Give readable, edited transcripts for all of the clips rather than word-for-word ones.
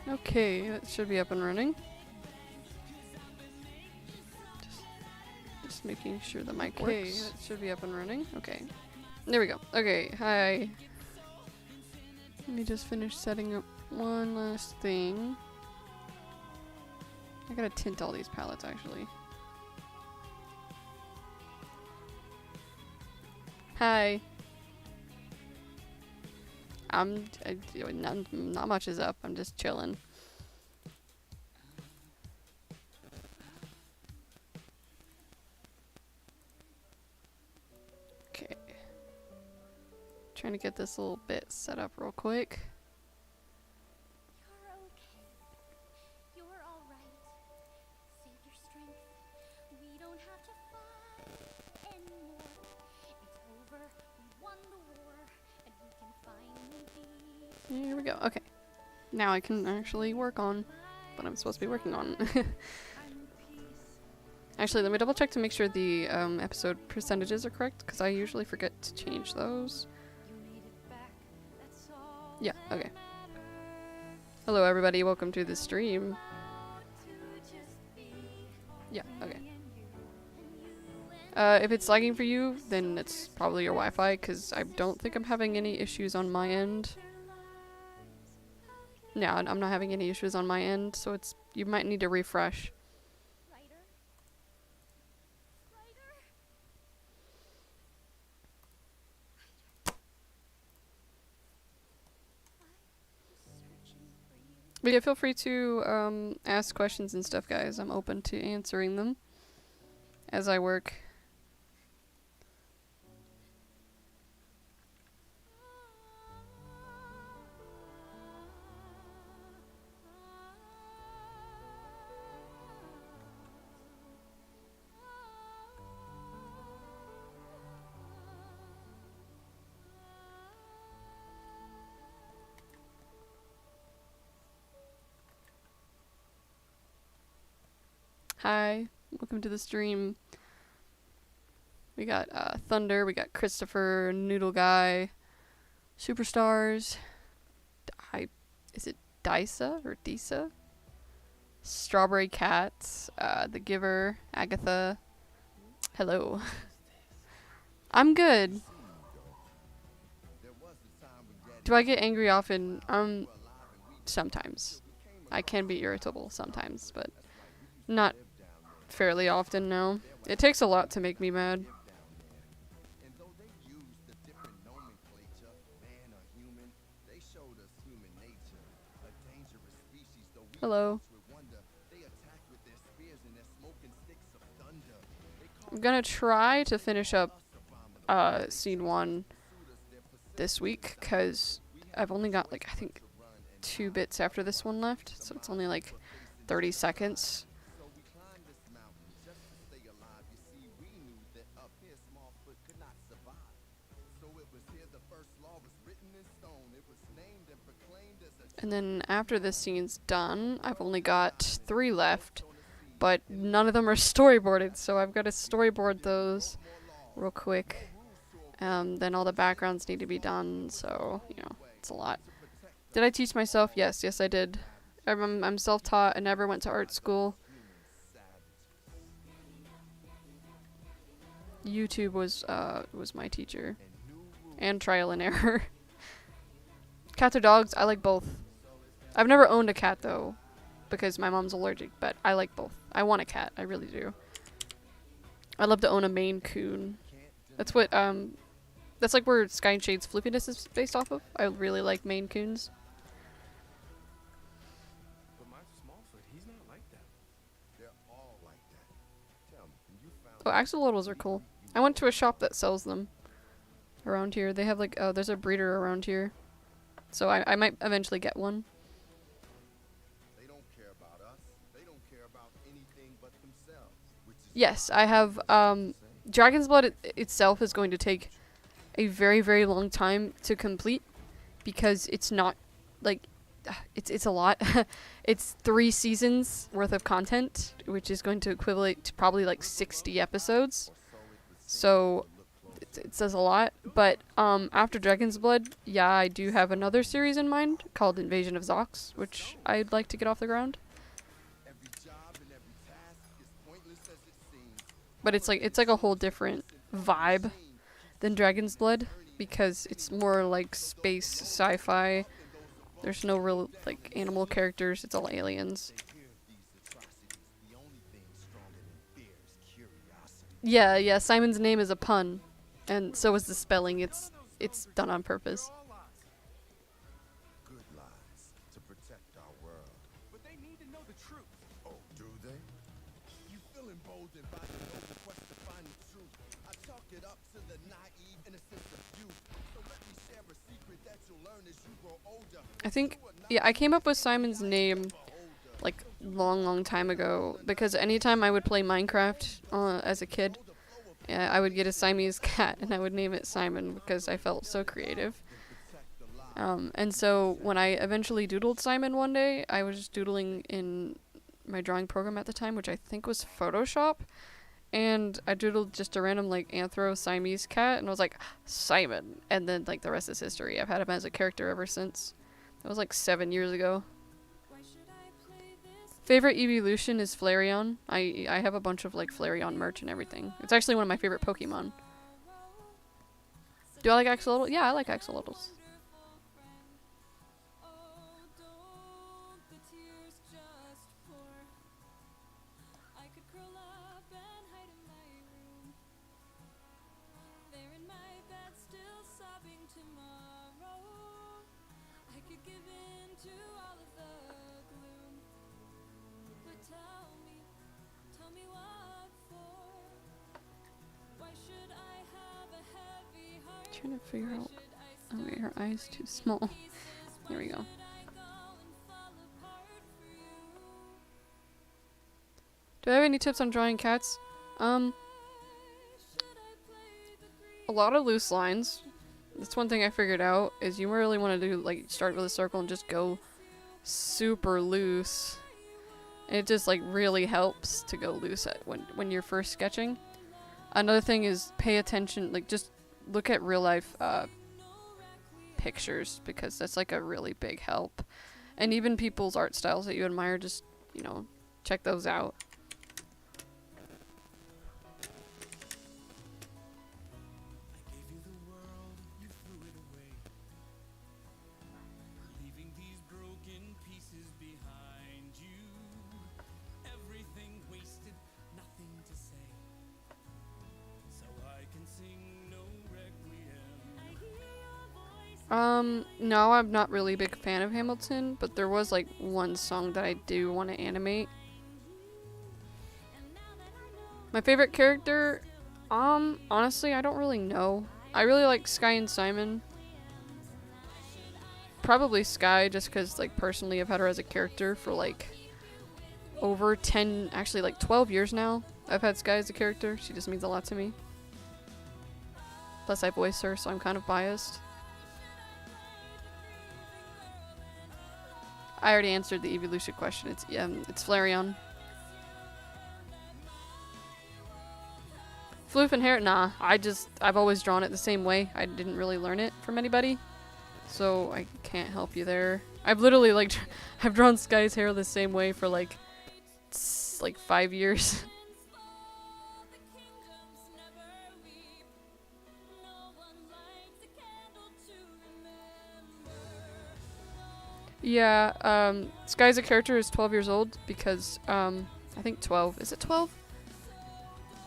Okay, that should be up and running. Just making sure the mic works. Okay, that should be up and running. Okay. There we go. Okay, hi. Let me just finish setting up one last thing. I gotta tint all these palettes actually. Hi. Not much is up. I'm just chilling. Okay. Trying to get this little bit set up real quick. You're okay. You're all right. Save your strength. We don't have to fight anymore. It's over. We won the war, and we can finally be. Here we go. Okay. Now I can actually work on what I'm supposed to be working on. Actually, let me double check to make sure the episode percentages are correct, because I usually forget to change those. Yeah, okay. Hello everybody, welcome to the stream. Yeah, okay. If it's lagging for you, then it's probably your Wi-Fi, because I don't think I'm having any issues on my end. Yeah, I'm not having any issues on my end, so it's you might need to refresh. But yeah, feel free to ask questions and stuff, guys. I'm open to answering them as I work. Hi, welcome to the stream. We got Thunder, we got Christopher, Noodle Guy, Superstars, is it Disa or Disa? Strawberry Cat, The Giver, Agatha. Hello. I'm good. Do I get angry often? Sometimes. I can be irritable sometimes, but not fairly often, no. It takes a lot to make me mad. Hello. I'm gonna try to finish up scene 1 this week, because I've only got like I think 2 bits after this one left, so it's only like 30 seconds. And then after this scene's done, I've only got 3 left, but none of them are storyboarded, so I've got to storyboard those real quick. Then all the backgrounds need to be done, so, you know, it's a lot. Did I teach myself? Yes, I did. I'm self-taught. I never went to art school. YouTube was my teacher. And trial and error. Cats or dogs? I like both. I've never owned a cat though, because my mom's allergic, but I like both. I want a cat, I really do. I'd love to own a Maine Coon. That's what, that's like where Sky and Shade's floofiness is based off of. I really like Maine Coons. Oh, axolotls are cool. I went to a shop that sells them around here. They have like, there's a breeder around here. So I might eventually get one. Yes, I have, Dragon's Blood itself is going to take a very, very long time to complete, because it's not, like, it's a lot. It's 3 seasons worth of content, which is going to equivalent to probably like 60 episodes. So it says a lot. But after Dragon's Blood, yeah, I do have another series in mind called Invasion of Zox, which I'd like to get off the ground. But it's like a whole different vibe than Dragon's Blood because it's more like space sci-fi. There's no real like animal characters, it's all aliens. Yeah, Simon's name is a pun. And so is the spelling. It's done on purpose. Good lies to protect our world. But they need to know the truth. Oh, do they? You feel emboldened by the noble quest to find the truth. I chalk it up to the naive innocence of youth. So let me share a secret that you'll learn as you grow older. I think, yeah, I came up with Simon's name like long time ago because anytime I would play Minecraft as a kid, I would get a Siamese cat and I would name it Simon because I felt so creative. And so when I eventually doodled Simon one day, I was just doodling in my drawing program at the time, which I think was Photoshop. And I doodled just a random like anthro Siamese cat and I was like, Simon. And then like the rest is history. I've had him as a character ever since. That was like 7 years ago. Favorite evolution is Flareon. I have a bunch of like Flareon merch and everything. It's actually one of my favorite Pokemon. Do I like axolotls? Yeah, I like axolotls. Trying to figure out. Oh wait, her eye's too small. There we go. Do I have any tips on drawing cats? A lot of loose lines. That's one thing I figured out is you really want to do like start with a circle and just go super loose. And it just like really helps to go loose at when you're first sketching. Another thing is pay attention, like just look at real life pictures because that's like a really big help. And even people's art styles that you admire, just, you know, check those out. No, I'm not really a big fan of Hamilton, but there was like one song that I do want to animate. My favorite character, honestly, I don't really know. I really like Sky and Simon. Probably Sky, just because, like, personally I've had her as a character for like over 10, actually like 12 years now. I've had Sky as a character. She just means a lot to me. Plus I voice her, so I'm kind of biased. I already answered the evolution question. It's Flareon. Floof and hair? Nah. I've always drawn it the same way. I didn't really learn it from anybody. So I can't help you there. I've literally like, I've drawn Sky's hair the same way for like 5 years. Yeah, Sky's a character is 12 years old because, I think 12. Is it 12?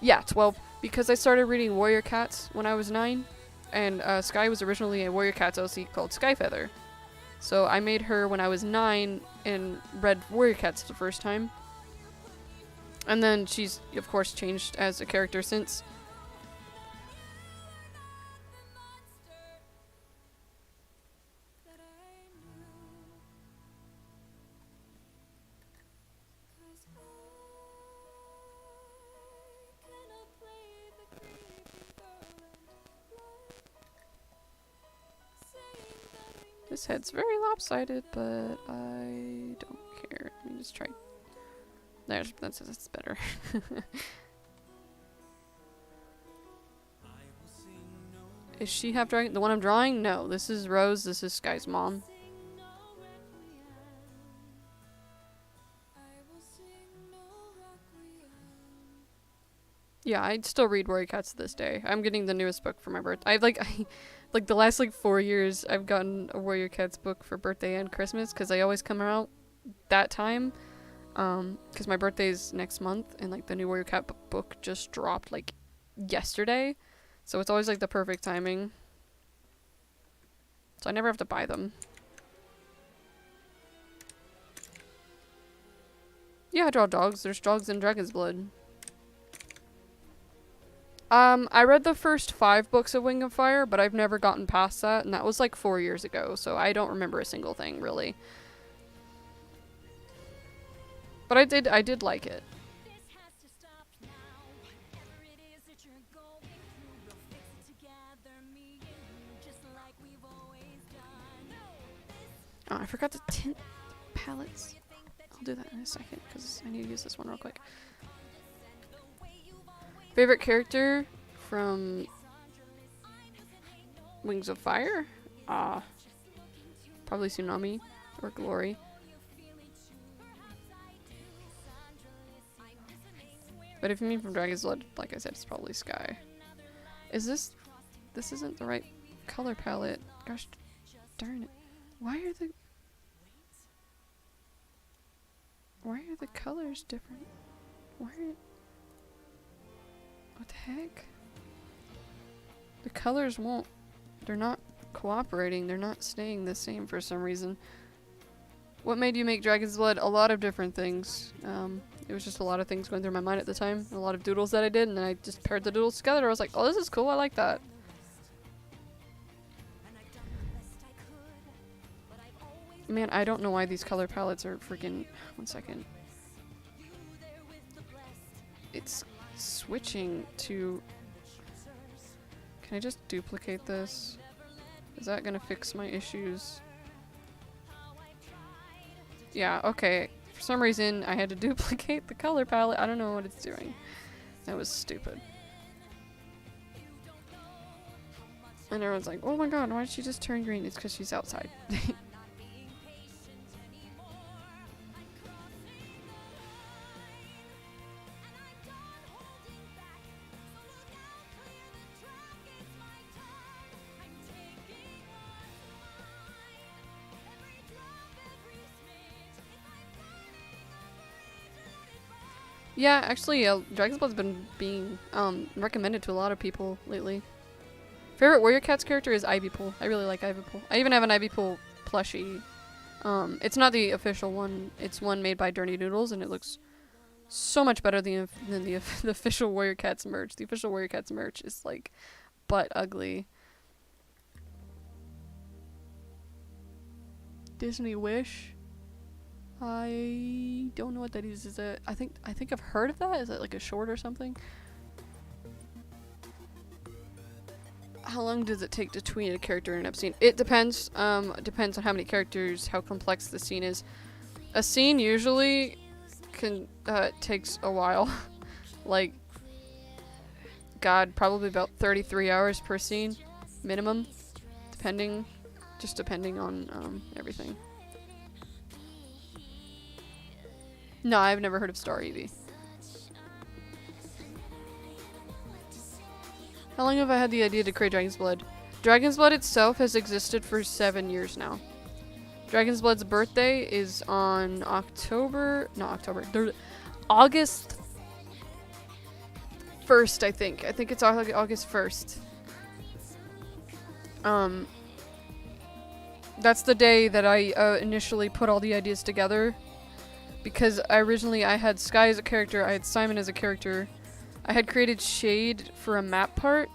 Yeah, 12. Because I started reading Warrior Cats when I was 9. And Sky was originally a Warrior Cats OC called Skyfeather. So I made her when I was 9 and read Warrior Cats the first time. And then she's, of course, changed as a character since. This head's very lopsided, but I don't care. Let me just try. That's better. Is she half dragon? The one I'm drawing? No, this is Rose. This is Sky's mom. Yeah, I still read Warrior Cats to this day. I'm getting the newest book for my birthday. I've like the last like 4 years, I've gotten a Warrior Cats book for birthday and Christmas because they always come out that time. Because my birthday is next month, and like the new Warrior Cat book just dropped like yesterday, so it's always like the perfect timing. So I never have to buy them. Yeah, I draw dogs. There's dogs in Dragon's Blood. I read the first 5 books of Wing of Fire, but I've never gotten past that, and that was like 4 years ago, so I don't remember a single thing, really. But I did like it. Oh, I forgot to tint the palettes. I'll do that in a second, because I need to use this one real quick. Favorite character from Wings of Fire? Probably Tsunami or Glory. But if you mean from Dragon's Blood, like I said, it's probably Sky. Is this isn't the right color palette. Gosh darn it. Why are the colors different? What the heck? The colors they're not cooperating. They're not staying the same for some reason. What made you make Dragon's Blood? A lot of different things. It was just a lot of things going through my mind at the time. A lot of doodles that I did, and then I just paired the doodles together. I was like, oh, this is cool. I like that. Man, I don't know why these color palettes are freaking... One second. It's switching to... Can I just duplicate this? Is that gonna fix my issues? Yeah, okay. For some reason, I had to duplicate the color palette. I don't know what it's doing. That was stupid. And everyone's like, oh my god, why did she just turn green? It's because she's outside. Yeah, actually, Dragon's Blood's been being recommended to a lot of people lately. Favorite Warrior Cats character is Ivypool. I really like Ivypool. I even have an Ivypool plushie. It's not the official one. It's one made by Dirty Noodles, and it looks so much better than the official Warrior Cats merch. The official Warrior Cats merch is like butt ugly. Disney Wish. I don't know what that is. Is it? I think I've heard of that. Is it like a short or something? How long does it take to tweet a character in an scene? It depends. It depends on how many characters, how complex the scene is. A scene usually takes a while. Like, God, probably about 33 hours per scene, minimum, depending on everything. No, I've never heard of Star Eevee. How long have I had the idea to create Dragon's Blood? Dragon's Blood itself has existed for 7 years now. Dragon's Blood's birthday is on August 1st, I think. I think it's August 1st. That's the day that I initially put all the ideas together. Because I had Sky as a character, I had Simon as a character. I had created Shade for a map part.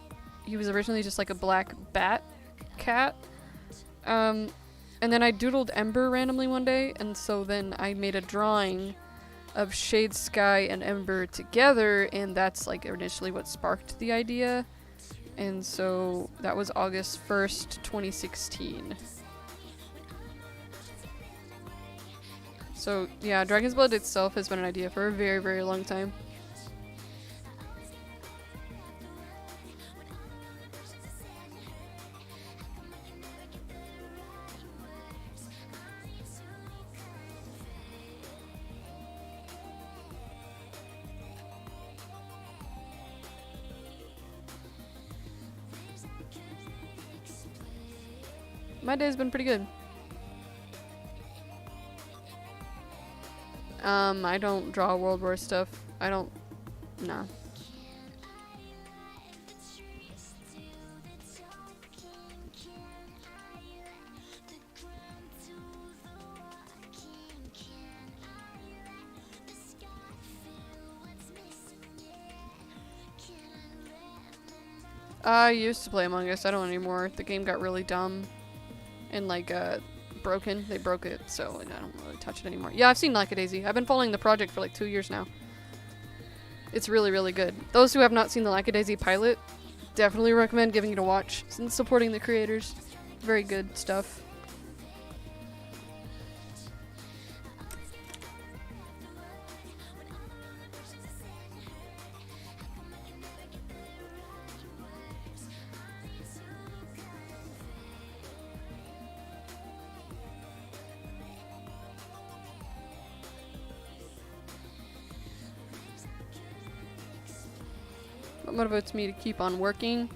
He was originally just like a black bat cat. And then I doodled Ember randomly one day, and so then I made a drawing of Shade, Sky, and Ember together, and that's like initially what sparked the idea. And so that was August 1st, 2016. So, yeah, Dragon's Blood itself has been an idea for a very, very long time. my day's been pretty good. I don't draw World War stuff. I don't, nah. I used to play Among Us. I don't anymore. The game got really dumb and like broken. They broke it, so I don't really touch it anymore. Yeah, I've seen Lackadaisy. I've been following the project for like 2 years now. It's really, really good. Those who have not seen the Lackadaisy pilot, definitely recommend giving it a watch and supporting the creators. Very good stuff. What motivates me to keep on working?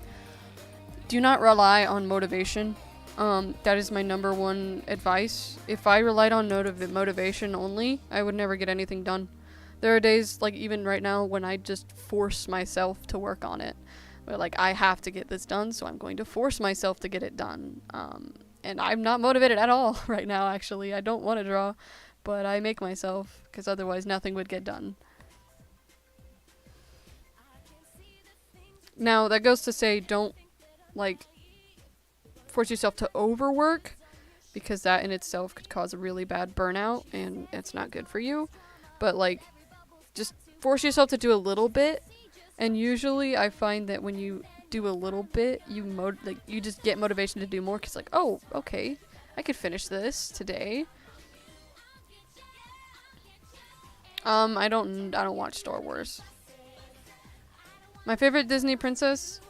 Do not rely on motivation. That is my number one advice. If I relied on motivation only, I would never get anything done. There are days, like even right now, when I just force myself to work on it. But like, I have to get this done, so I'm going to force myself to get it done. And I'm not motivated at all right now, actually. I don't want to draw, but I make myself, because otherwise nothing would get done. Now, that goes to say, don't, like, force yourself to overwork, because that in itself could cause a really bad burnout, and it's not good for you. But, like, just force yourself to do a little bit, and usually I find that when you do a little bit, you just get motivation to do more, because, like, oh, okay, I could finish this today. I don't watch Star Wars. My favorite Disney princess,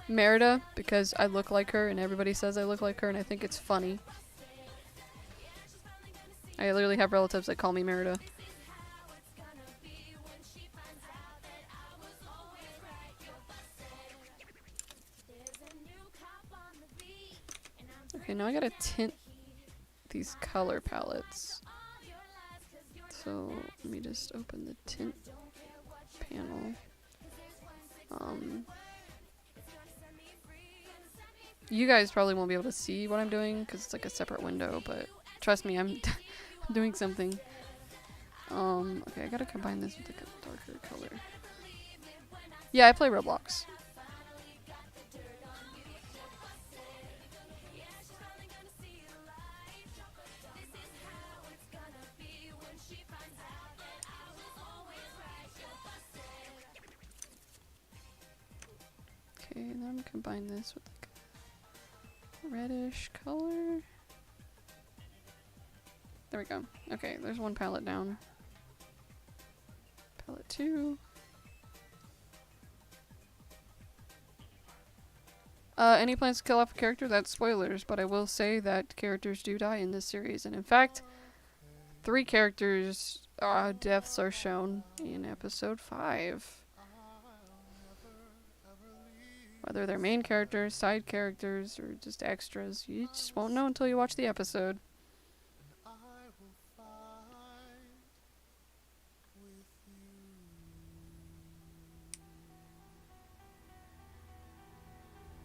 Merida, because I look like her and everybody says I look like her and I think it's funny. I literally have relatives that call me Merida. Okay, now I gotta tint these color palettes. So, let me just open the tint panel. You guys probably won't be able to see what I'm doing because it's like a separate window, but trust me, I'm doing something. Okay, I gotta combine this with like a darker color. Yeah, I play Roblox. Okay, and then I'm gonna combine this with like a reddish color. There we go. Okay, there's one palette down. Palette 2. Any plans to kill off a character? That's spoilers, but I will say that characters do die in this series, and in fact, 3 characters' deaths are shown in episode 5. Whether they're main characters, side characters, or just extras, you just won't know until you watch the episode.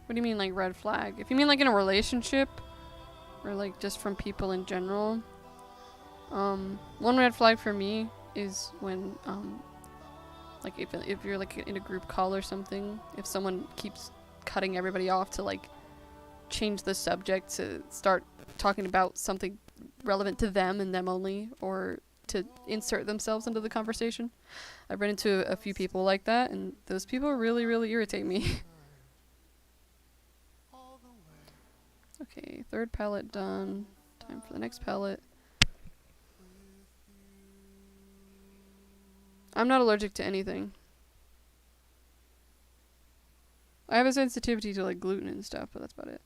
What do you mean, like, red flag? If you mean, like, in a relationship, or, like, just from people in general, one red flag for me is when, like, if you're, like, in a group call or something, if someone keeps cutting everybody off to, like, change the subject to start talking about something relevant to them and them only, or to insert themselves into the conversation. I've run into a few people like that, and those people really, really irritate me. Okay, 3rd palette done. Time for the next palette. I'm not allergic to anything. I have a sensitivity to like gluten and stuff, but that's about it.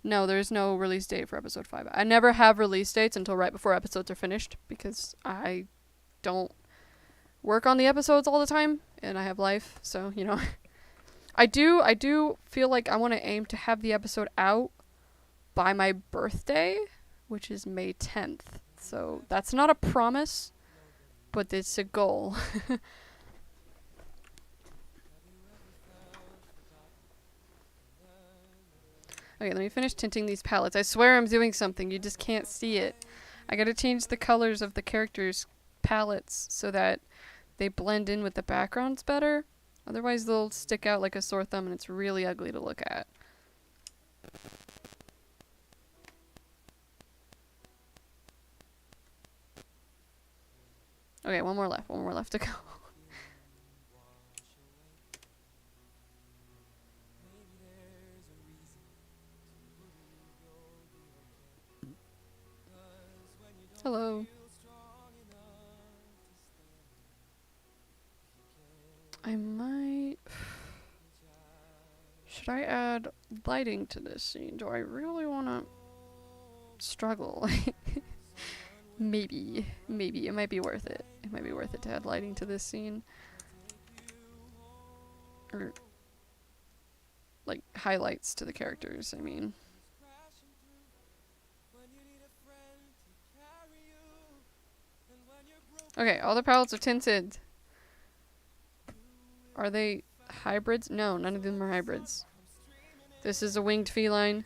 No, there's no release date for episode 5. I never have release dates until right before episodes are finished because I don't work on the episodes all the time and I have life, so, you know. I do feel like I want to aim to have the episode out by my birthday, which is May 10th. So that's not a promise, but it's a goal. Okay, let me finish tinting these palettes. I swear I'm doing something, you just can't see it. I gotta change the colors of the characters' palettes so that they blend in with the backgrounds better. Otherwise they'll stick out like a sore thumb and it's really ugly to look at. Okay, one more left to go. Hello. I might... Should I add lighting to this scene? Do I really want to struggle? Maybe. Maybe. It might be worth it. It might be worth it to add lighting to this scene. Or, like, highlights to the characters, I mean. Okay, all the palettes are tinted. Are they hybrids? No, none of them are hybrids. This is a winged feline.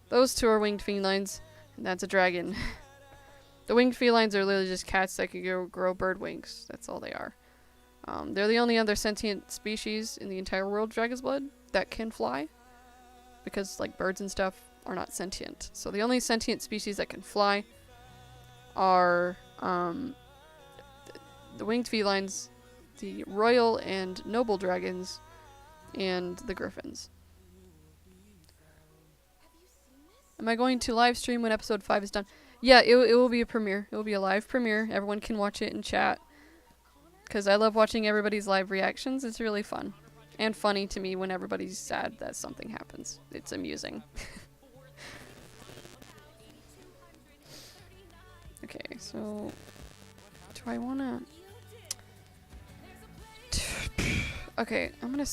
Those two are winged felines. And that's a dragon. The winged felines are literally just cats that can grow bird wings. That's all they are. They're the only other sentient species in the entire world, Dragon's Blood, that can fly. Because, like, birds and stuff are not sentient. So the only sentient species that can fly are the winged felines, the royal and noble dragons, and the griffins. Am I going to live stream when episode 5 is done? Yeah, it will be a premiere. It will be a live premiere. Everyone can watch it and chat. Because I love watching everybody's live reactions. It's really fun. And funny to me when everybody's sad that something happens. It's amusing. Okay, so... Do I want to... Okay, I'm gonna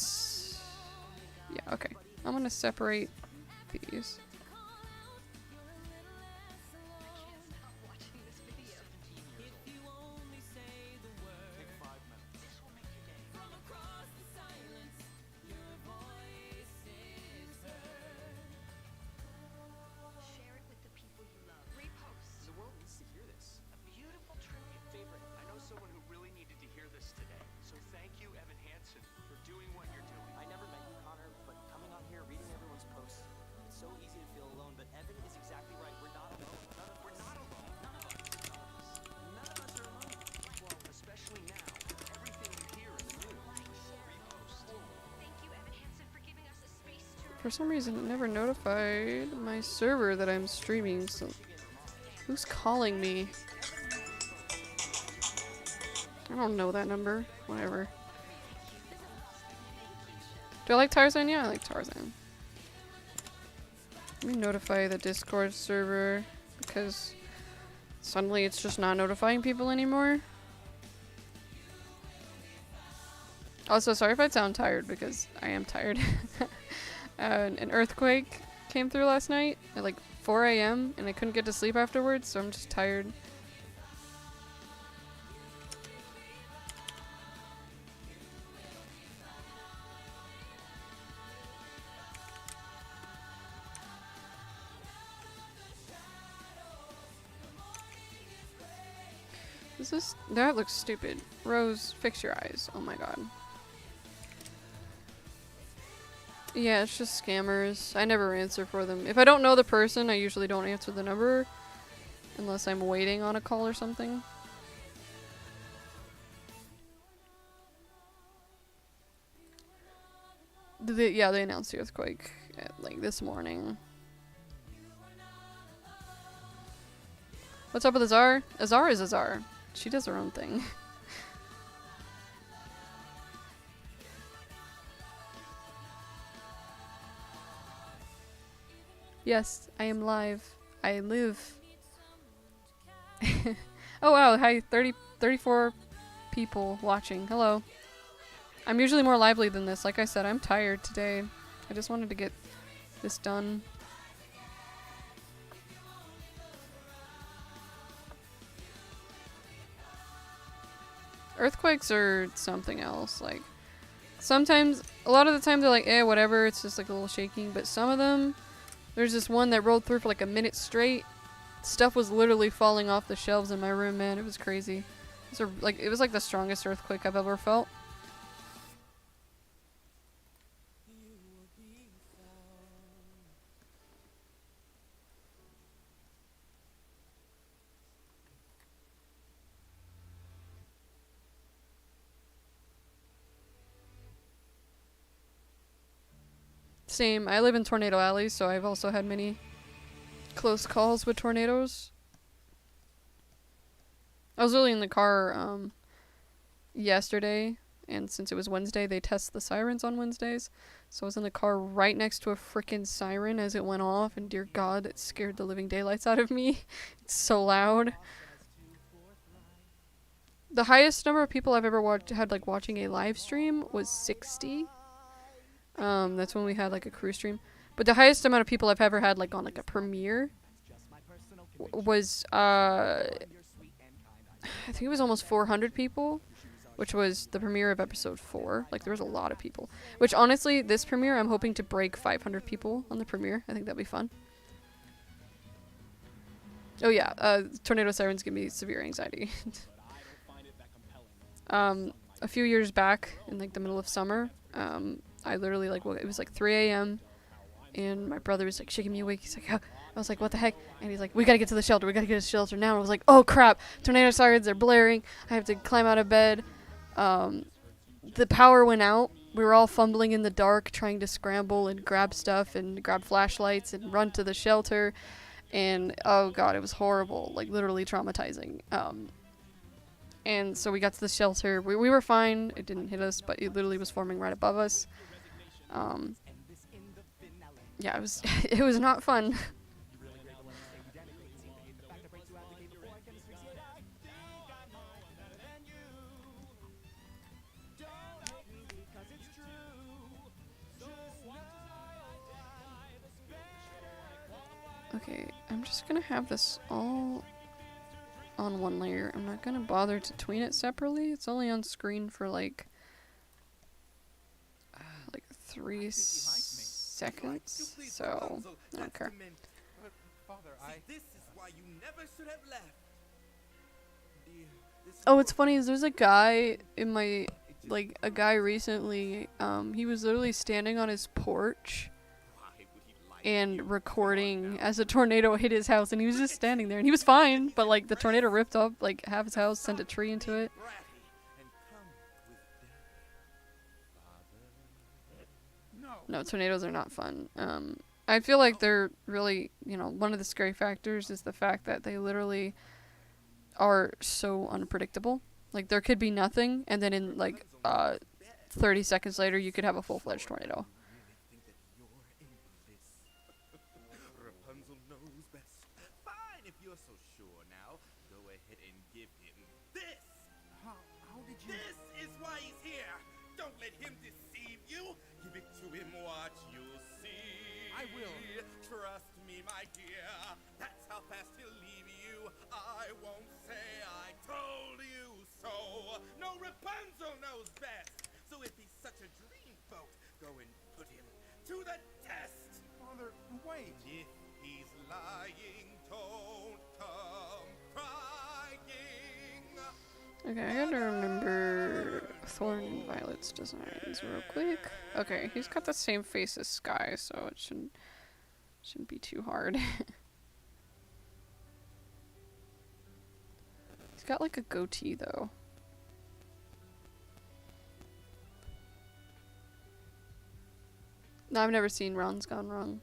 yeah, okay. I'm gonna separate these. For some reason, it never notified my server that I'm streaming, so... Who's calling me? I don't know that number. Whatever. Do I like Tarzan? Yeah, I like Tarzan. Let me notify the Discord server, because suddenly it's just not notifying people anymore. Also, sorry if I sound tired, because I am tired. An earthquake came through last night at like 4 a.m. and I couldn't get to sleep afterwards, so I'm just tired. That looks stupid. Rose, fix your eyes. Oh my god. Yeah, it's just scammers. I never answer for them. If I don't know the person, I usually don't answer the number. Unless I'm waiting on a call or something. Yeah, they announced the earthquake at, like, this morning. What's up with Azar? Azar is Azar. She does her own thing. Yes, I am live. I live. Oh wow, hi, 34 people watching. Hello. I'm usually more lively than this. Like I said, I'm tired today. I just wanted to get this done. Earthquakes are something else. Like, sometimes, a lot of the time they're like, eh, whatever, it's just like a little shaking. But some of them, there's this one that rolled through for like a minute straight. Stuff was literally falling off the shelves in my room, man. It was crazy. It was like the strongest earthquake I've ever felt. Same. I live in Tornado Alley, so I've also had many close calls with tornadoes. I was really in the car yesterday, and since it was Wednesday, they test the sirens on Wednesdays. So I was in the car right next to a freaking siren as it went off, and dear God, it scared the living daylights out of me. It's so loud. The highest number of people I've ever had like watching a live stream was 60. That's when we had like a crew stream. But the highest amount of people I've ever had like on like a premiere was I think it was almost 400 people, which was the premiere of episode 4. Like there was a lot of people. Which honestly, this premiere I'm hoping to break 500 people on the premiere. I think that'd be fun. Oh yeah, tornado sirens give me severe anxiety. A few years back in like the middle of summer, I literally like it was like 3 a.m. and my brother was like shaking me awake. He's like, oh. I was like, what the heck? And he's like, we gotta get to the shelter. We gotta get to the shelter now. And I was like, oh crap! Tornado sirens are blaring. I have to climb out of bed. The power went out. We were all fumbling in the dark, trying to scramble and grab stuff and grab flashlights and run to the shelter. And oh god, it was horrible. Like literally traumatizing. And so we got to the shelter. We were fine. It didn't hit us, but it literally was forming right above us. Yeah, it was not fun. Okay, I'm just gonna have this all on one layer. I'm not gonna bother to tween it separately. It's only on screen for like 3 seconds, so I don't care. Oh, what's funny is there's a guy in my, like, a guy recently, he was literally standing on his porch and recording as a tornado hit his house, and he was just standing there, and he was fine, but like the tornado ripped up like half his house, sent a tree into it. No, tornadoes are not fun. I feel like they're really, one of the scary factors is the fact that they literally are so unpredictable. Like there could be nothing, and then in like 30 seconds later you could have a full-fledged tornado. Trust me, my dear, that's how fast he'll leave you. I won't say I told you so. No, Rapunzel knows best. So if he's such a dreamboat, go and put him to the test. Father, wait. If he's lying, don't come crying. Okay, I gotta remember Thorn and Violet's designs real quick. Okay, he's got the same face as Sky, so it shouldn't be too hard. He's got like a goatee though. No, I've never seen Ron's Gone Wrong.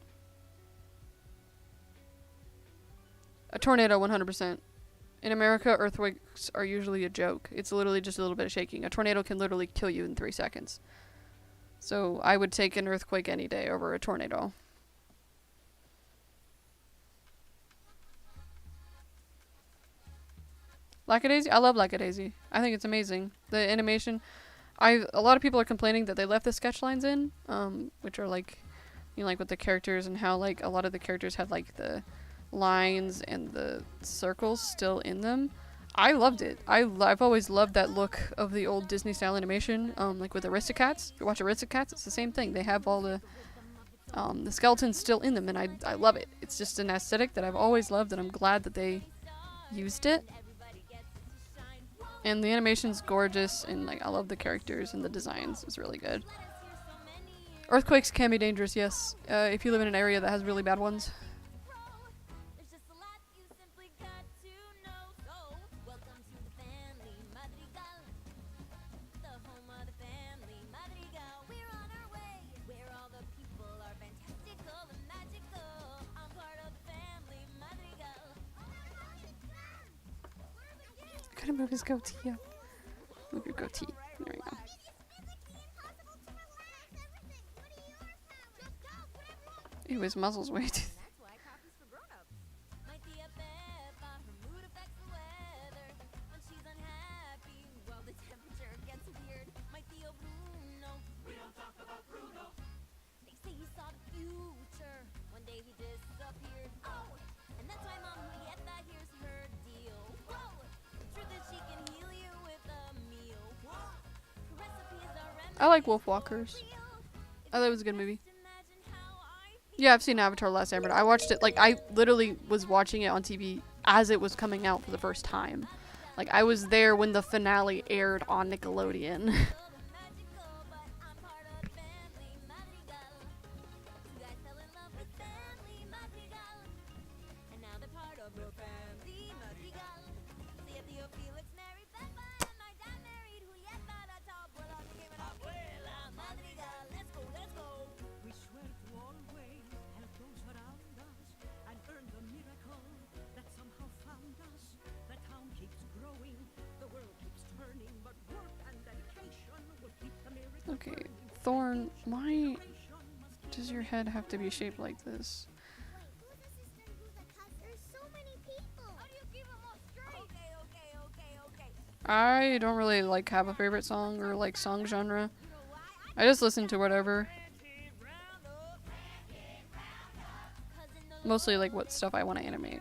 A tornado, 100%. In America, earthquakes are usually a joke. It's literally just a little bit of shaking. A tornado can literally kill you in 3 seconds. So I would take an earthquake any day over a tornado. Lackadaisy? I love Lackadaisy. I think it's amazing. The animation, a lot of people are complaining that they left the sketch lines in, which are like, you know, like with the characters and how like a lot of the characters had like the lines and the circles still in them. I loved it. I've always loved that look of the old Disney style animation, like with Aristocats. If you watch Aristocats, it's the same thing. They have all the skeletons still in them, and I love it. It's just an aesthetic that I've always loved, and I'm glad that they used it. And the animation's gorgeous, and like I love the characters and the designs. It's really good. Earthquakes can be dangerous, yes, if you live in an area that has really bad ones. Gotta move his goatee up. Move your goatee. There we go. Ew, his muzzle's way too. I like Wolfwalkers. I thought it was a good movie. Yeah, I've seen Avatar: The Last Airbender. I watched it, like, I literally was watching it on TV as it was coming out for the first time. Like, I was there when the finale aired on Nickelodeon. Okay, Thorn, why does your head have to be shaped like this? I don't really like have a favorite song or like song genre. I just listen to whatever. Mostly like what stuff I want to animate.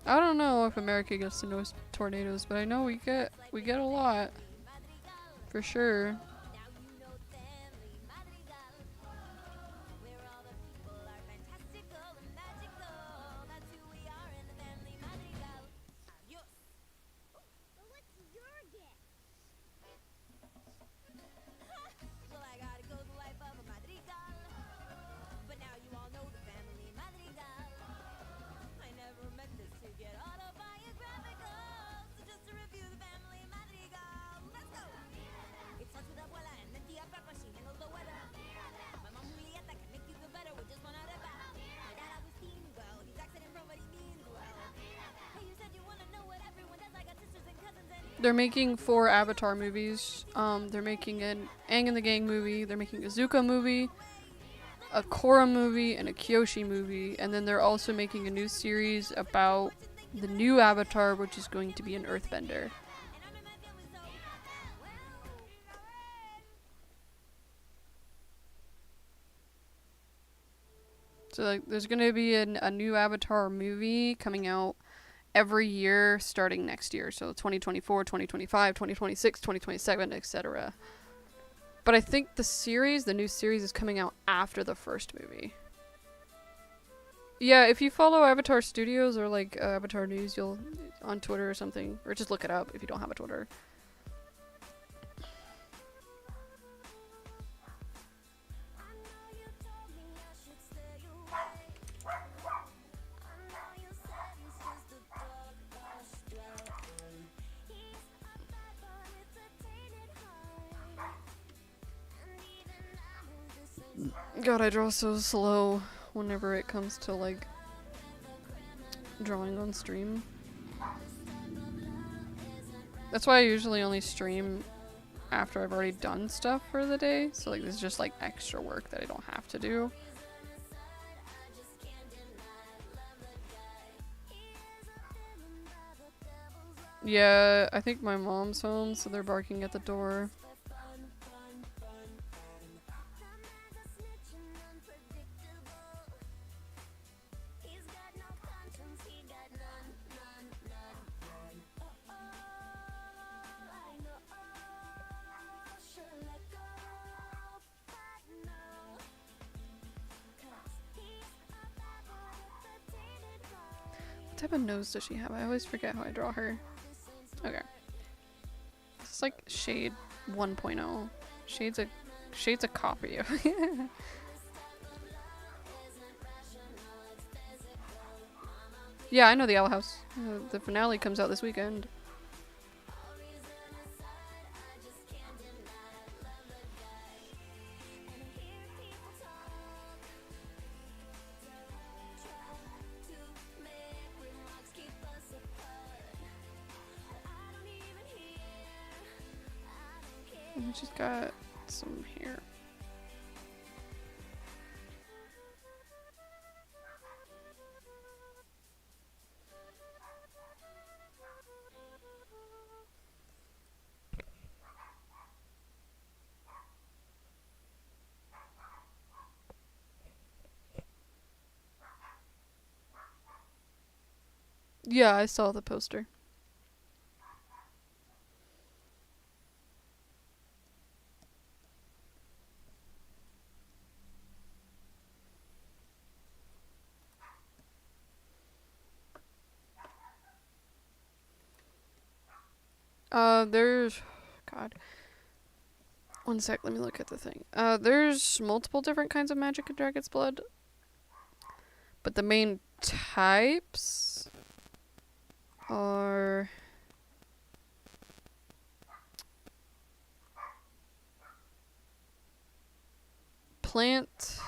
I don't know if America gets the most tornadoes, but I know we get a lot. For sure. They're making 4 Avatar movies. They're making an Aang and the Gang movie. They're making a Zuko movie, a Korra movie, and a Kyoshi movie. And then they're also making a new series about the new Avatar, which is going to be an Earthbender. So like, there's going to be a new Avatar movie coming out every year starting next year. So 2024, 2025, 2026, 2027, etc. But I think the new series is coming out after the first movie. Yeah, if you follow Avatar Studios or like Avatar News, you'll on Twitter or something, or just look it up if you don't have a Twitter. God, I draw so slow whenever it comes to like drawing on stream. That's why I usually only stream after I've already done stuff for the day. So like this is just like extra work that I don't have to do. Yeah, I think my mom's home, so they're barking at the door. What type of nose does she have? I always forget how I draw her. Okay. This is like Shade 1.0. Shade's a copy of Yeah, I know the Owl House. The finale comes out this weekend. And she's got some hair. Yeah, I saw the poster. There's... God. One sec, let me look at the thing. There's multiple different kinds of magic in Dragon's Blood. But the main types are... Plant,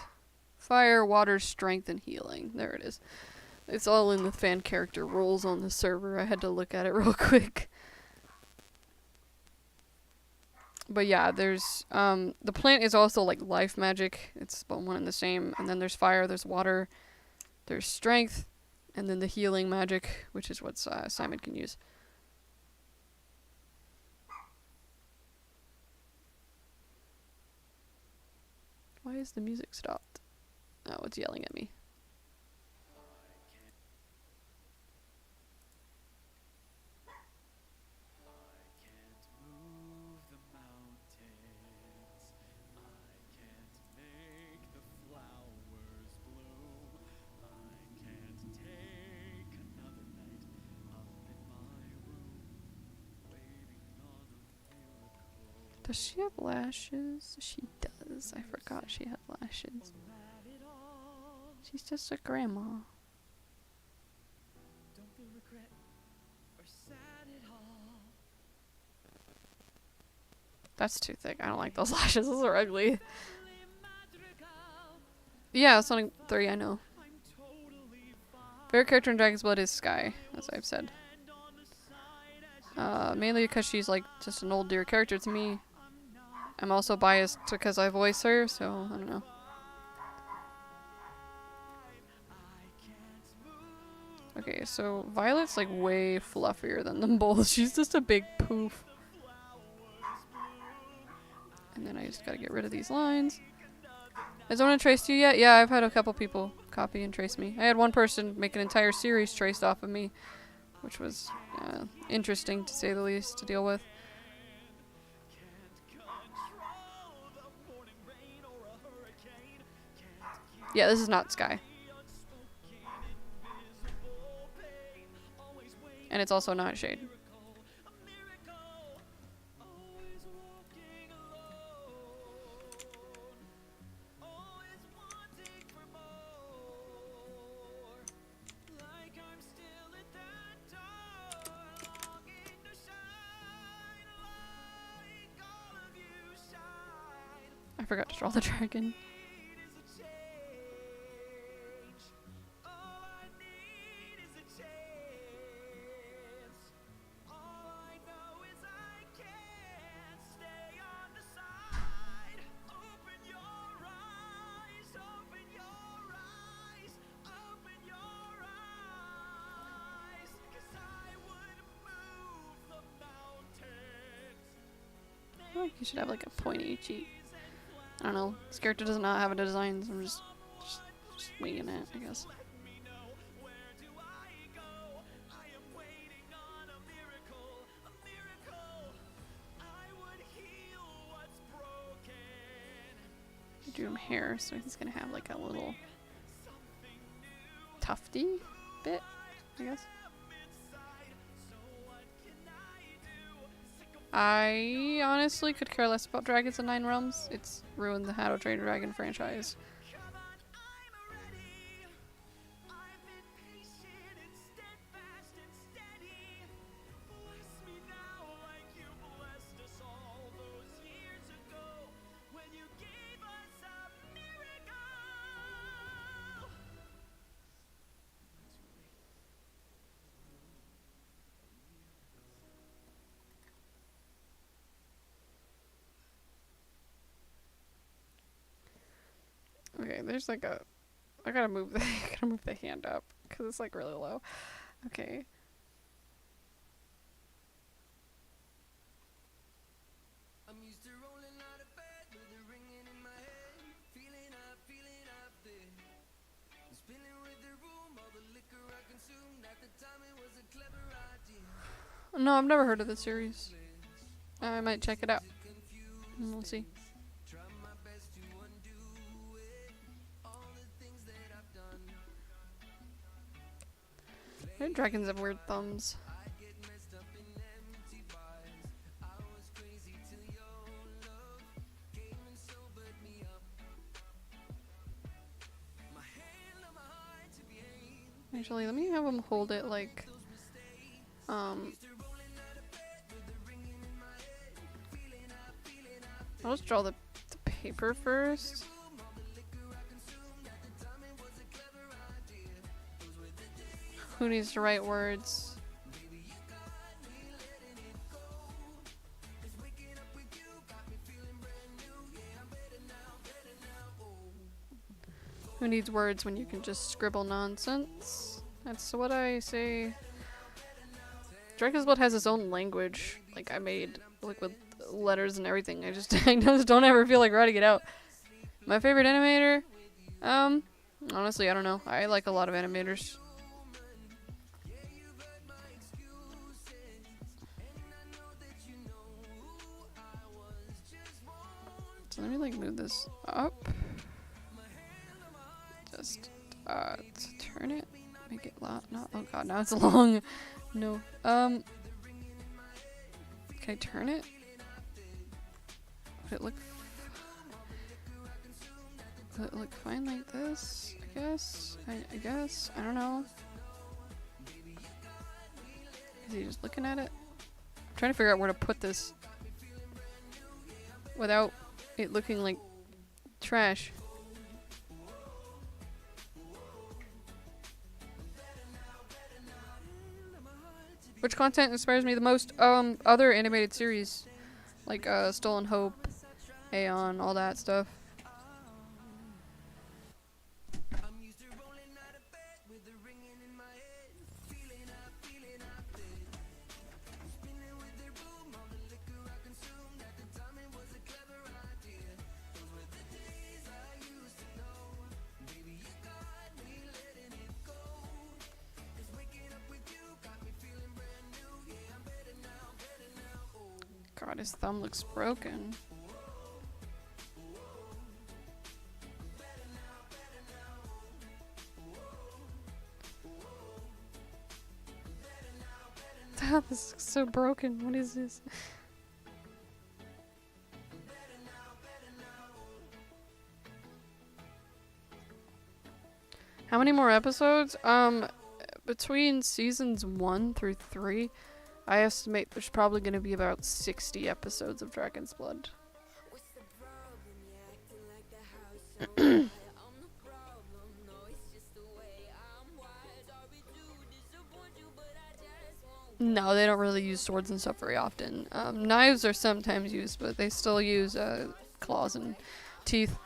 fire, water, strength, and healing. There it is. It's all in the fan character roles on the server. I had to look at it real quick. But yeah, there's, the plant is also like life magic. It's about one and the same. And then there's fire, there's water, there's strength, and then the healing magic, which is what Simon can use. Why is the music stopped? Oh, it's yelling at me. Does she have lashes? She does. I forgot she had lashes. She's just a grandma. Don't feel regret or sad at all. That's too thick. I don't like those lashes. Those are ugly. Yeah, Sonic 3, I know. Favorite character in Dragon's Blood is Sky, as I've said. Mainly because she's like just an old dear character to me. I'm also biased because I voice her, so I don't know. Okay, so Violet's like way fluffier than them both. She's just a big poof. And then I just gotta get rid of these lines. Has anyone traced you yet? Yeah, I've had a couple people copy and trace me. I had one person make an entire series traced off of me, which was interesting to say the least to deal with. Yeah, this is not Sky. And it's also not Shade. I forgot to draw the dragon. He should have like a pointy cheek. I don't know. This character does not have a design, so I'm just winging it, I guess. Do him hair, so he's gonna have like a little tufty bit, I guess. I honestly could care less about Dragons in Nine Realms. It's ruined the How to Train Your Dragon franchise. Okay, there's like a... I gotta move the hand up, because it's like really low. Okay. I'm used to rolling out of bed with a ringing in my head, feeling up there. I'm spinning with the room, all the liquor I consumed. At the time it was a clever idea. No, I've never heard of this series. I might check it out. We'll see. Try my best to undo it, all the things that I've done. Why do dragons have weird thumbs? I get messed up in empty bars. I was crazy till your love came and sobered me up. My hand on my heart to be aimed. Actually, let me have him hold it like... I'll just draw the paper first. Who needs to write words? Who needs words when you can just scribble nonsense? That's what I say. Dragon's Blood has its own language, like I made, like with letters and everything. I just don't ever feel like writing it out. My favorite animator? Honestly, I don't know. I like a lot of animators. So let me like move this up. Just turn it, make it long. No, oh god, now it's long. No. Can I turn it? Would it look fine like this? I guess. I guess. I don't know. Is he just looking at it? I'm trying to figure out where to put this without it looking like trash. Which content inspires me the most? Other animated series. Like, Stolen Hope, Aeon, all that stuff. God, his thumb looks broken. This looks so broken. What is this? How many more episodes? Between seasons 1 through 3, I estimate there's probably going to be about 60 episodes of Dragon's Blood. No, they don't really use swords and stuff very often. Knives are sometimes used, but they still use claws and teeth.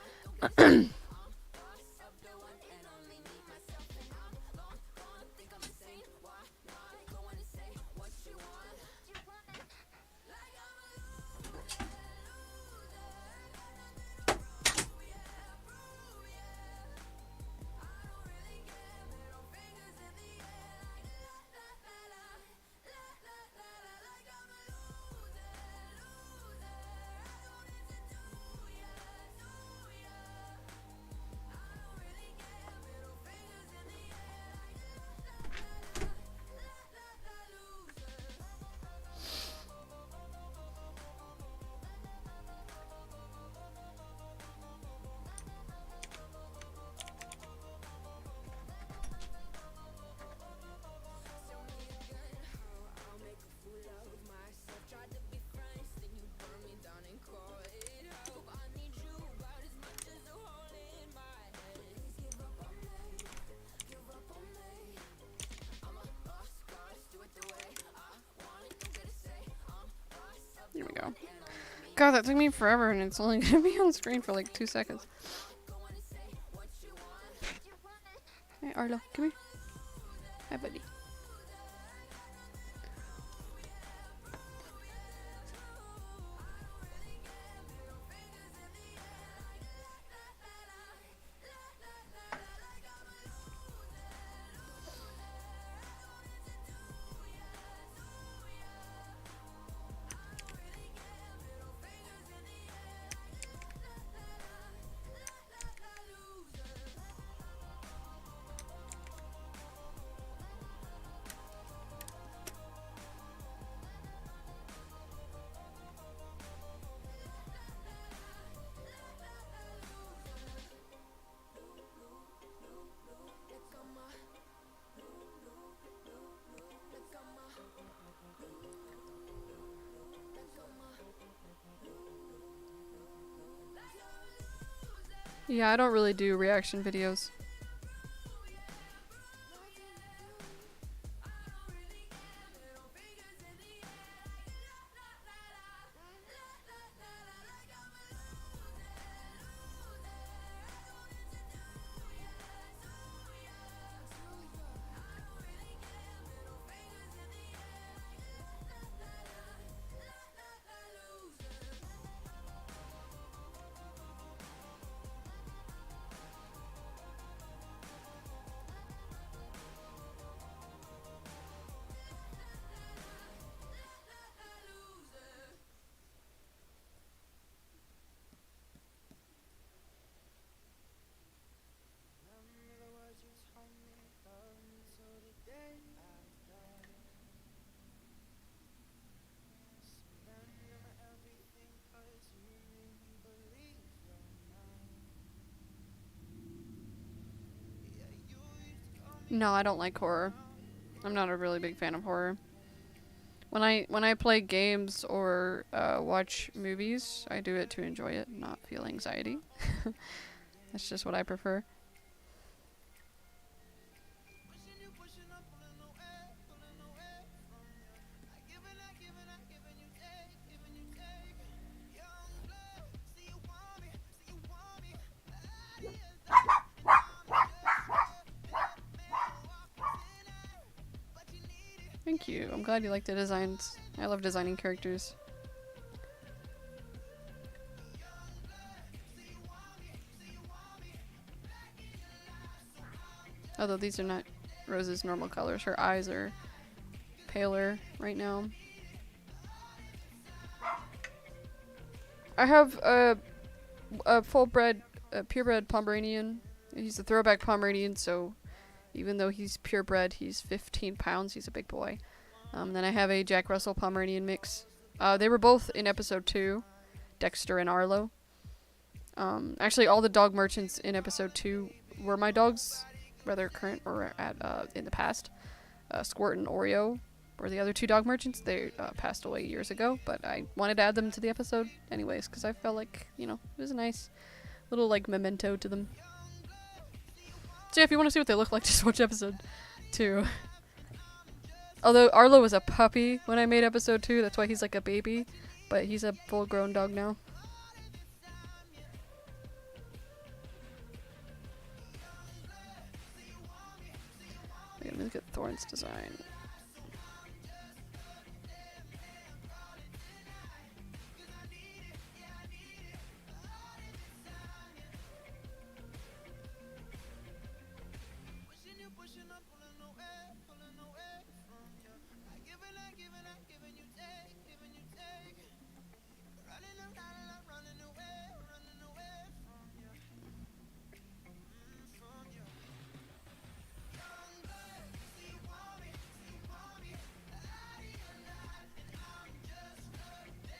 God, that took me forever, and it's only gonna be on screen for like 2 seconds. Hey, Arlo, come here. Hi, buddy. Yeah, I don't really do reaction videos. No, I don't like horror. I'm not a really big fan of horror. When I play games or watch movies, I do it to enjoy it, not feel anxiety. That's just what I prefer. Thank you. I'm glad you like the designs. I love designing characters. Although these are not Rose's normal colors. Her eyes are paler right now. I have a purebred Pomeranian. He's a throwback Pomeranian, so even though he's purebred, he's 15 pounds. He's a big boy. Then I have a Jack Russell Pomeranian mix. They were both in episode 2, Dexter and Arlo. Actually, all the dog merchants in episode 2 were my dogs, whether current or in the past. Squirt and Oreo were the other 2 dog merchants. They passed away years ago, but I wanted to add them to the episode anyways, because I felt like, you know, it was a nice little, like, memento to them. So yeah, if you want to see what they look like, just watch episode 2. Although Arlo was a puppy when I made episode 2, that's why he's like a baby, but he's a full-grown dog now. Okay, let me look at Thorn's design.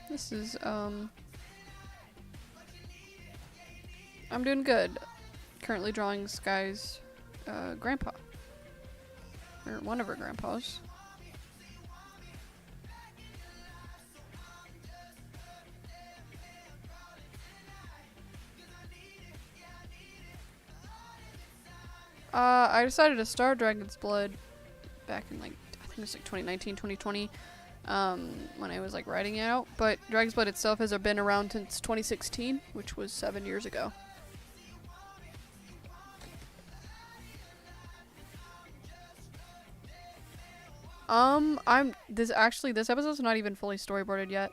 This is, I'm doing good. Currently drawing Sky's, grandpa. Or one of her grandpas. I decided to start Dragon's Blood back in, like, I think it was like 2019, 2020. when I was like writing it out. But Dragon's Blood itself has been around since 2016, which was 7 years ago. This episode's not even fully storyboarded yet.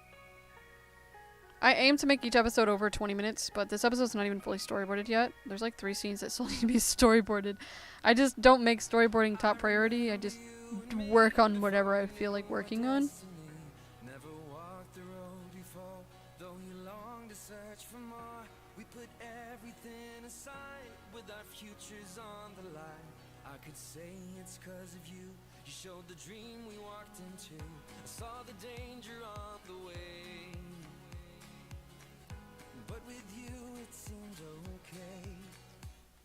I aim to make each episode over 20 minutes, but this episode's not even fully storyboarded yet. There's like 3 scenes that still need to be storyboarded. I just don't make storyboarding top priority. I just work on whatever I feel like working on. Never walked the road before, though you long to search for more. We put everything aside with our futures on the line. I could say it's 'cause of you. You showed the dream we walked into. I saw the danger on the way. But with you it seemed okay.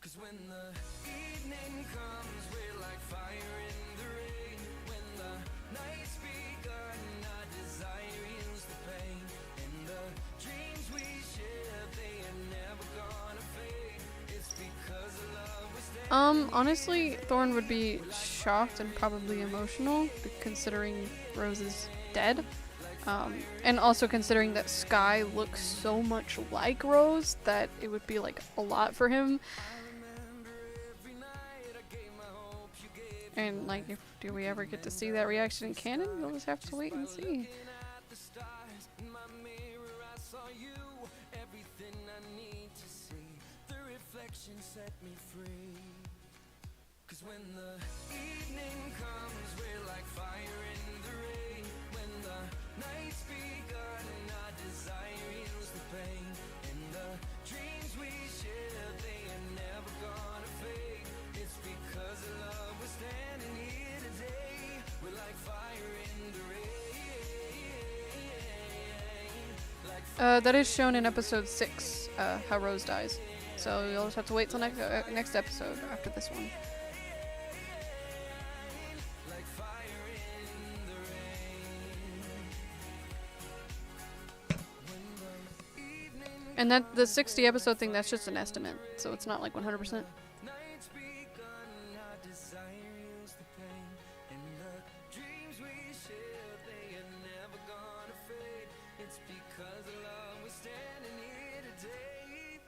'Cause when the evening comes, we're like fire in the rain. When the night's begun, our desire heals the pain. And the dreams we share, they are never gonna fade. It's because of love we stay. Honestly, Thorn would be shocked and probably emotional, considering Rose is dead. And also considering that Sky looks so much like Rose that it would be like a lot for him. And like, do we ever get to see that reaction in canon? We'll just have to wait and see. Set me free. 'Cause when the evening comes, we're like fire in the rain. When the night's begun, our desire heals the pain. And the dreams we share, they are never gonna fade. It's because of love we're standing here today. We're like fire in the rain. Like That is shown in episode 6, how Rose dies. So you'll just have to wait till next episode after this one. like fire in the rain. And that the 60 episode thing, that's just an estimate, so it's not like 100%. Night's begun, our desire heals the pain. And the dreams we share, they are never gonna fade. It's because of love we're standing here today.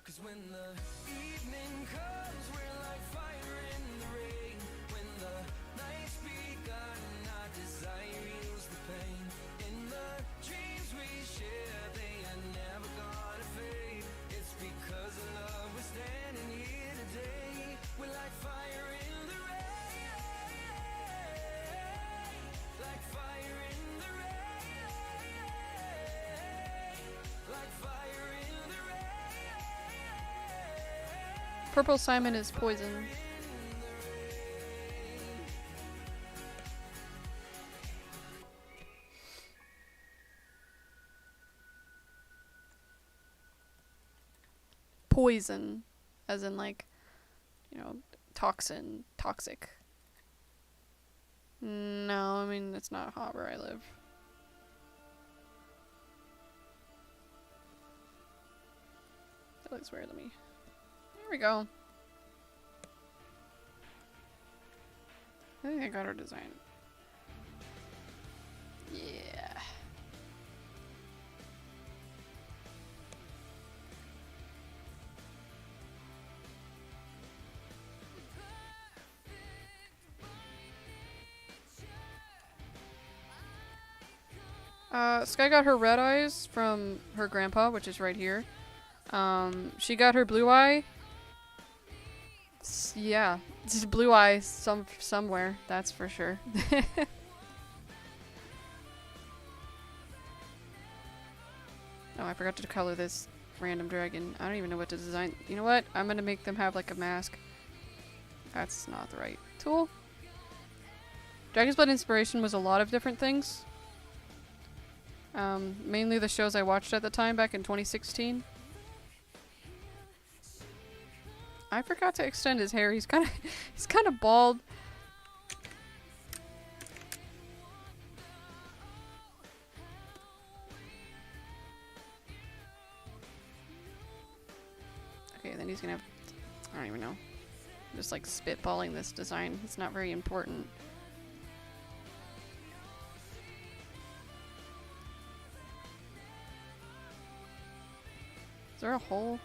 'Cause when the evening comes, we're like fire in the rain. When the night's begun, our desire heals the pain. And the dreams we share, they are never gonna fade. It's because of love we're standing here today. We're like fire in the rain. Like fire in the rain. Like fire in the rain. Purple Simon is poison. Poison, as in like, you know, toxin, toxic. No, I mean, it's not hot where I live. That looks weird to me. There we go. I think I got her design. Yeah. Sky got her red eyes from her grandpa, which is right here. She got her blue eye. Yeah, it's blue eye somewhere, that's for sure. Oh, I forgot to color this random dragon. I don't even know what to design. You know what? I'm gonna make them have like a mask. That's not the right tool. Dragon's Blood inspiration was a lot of different things. Mainly the shows I watched at the time back in 2016. I forgot to extend his hair. He's kind of bald. Okay, then he's gonna have, I don't even know. Just like spitballing this design. It's not very important. Is there a hole?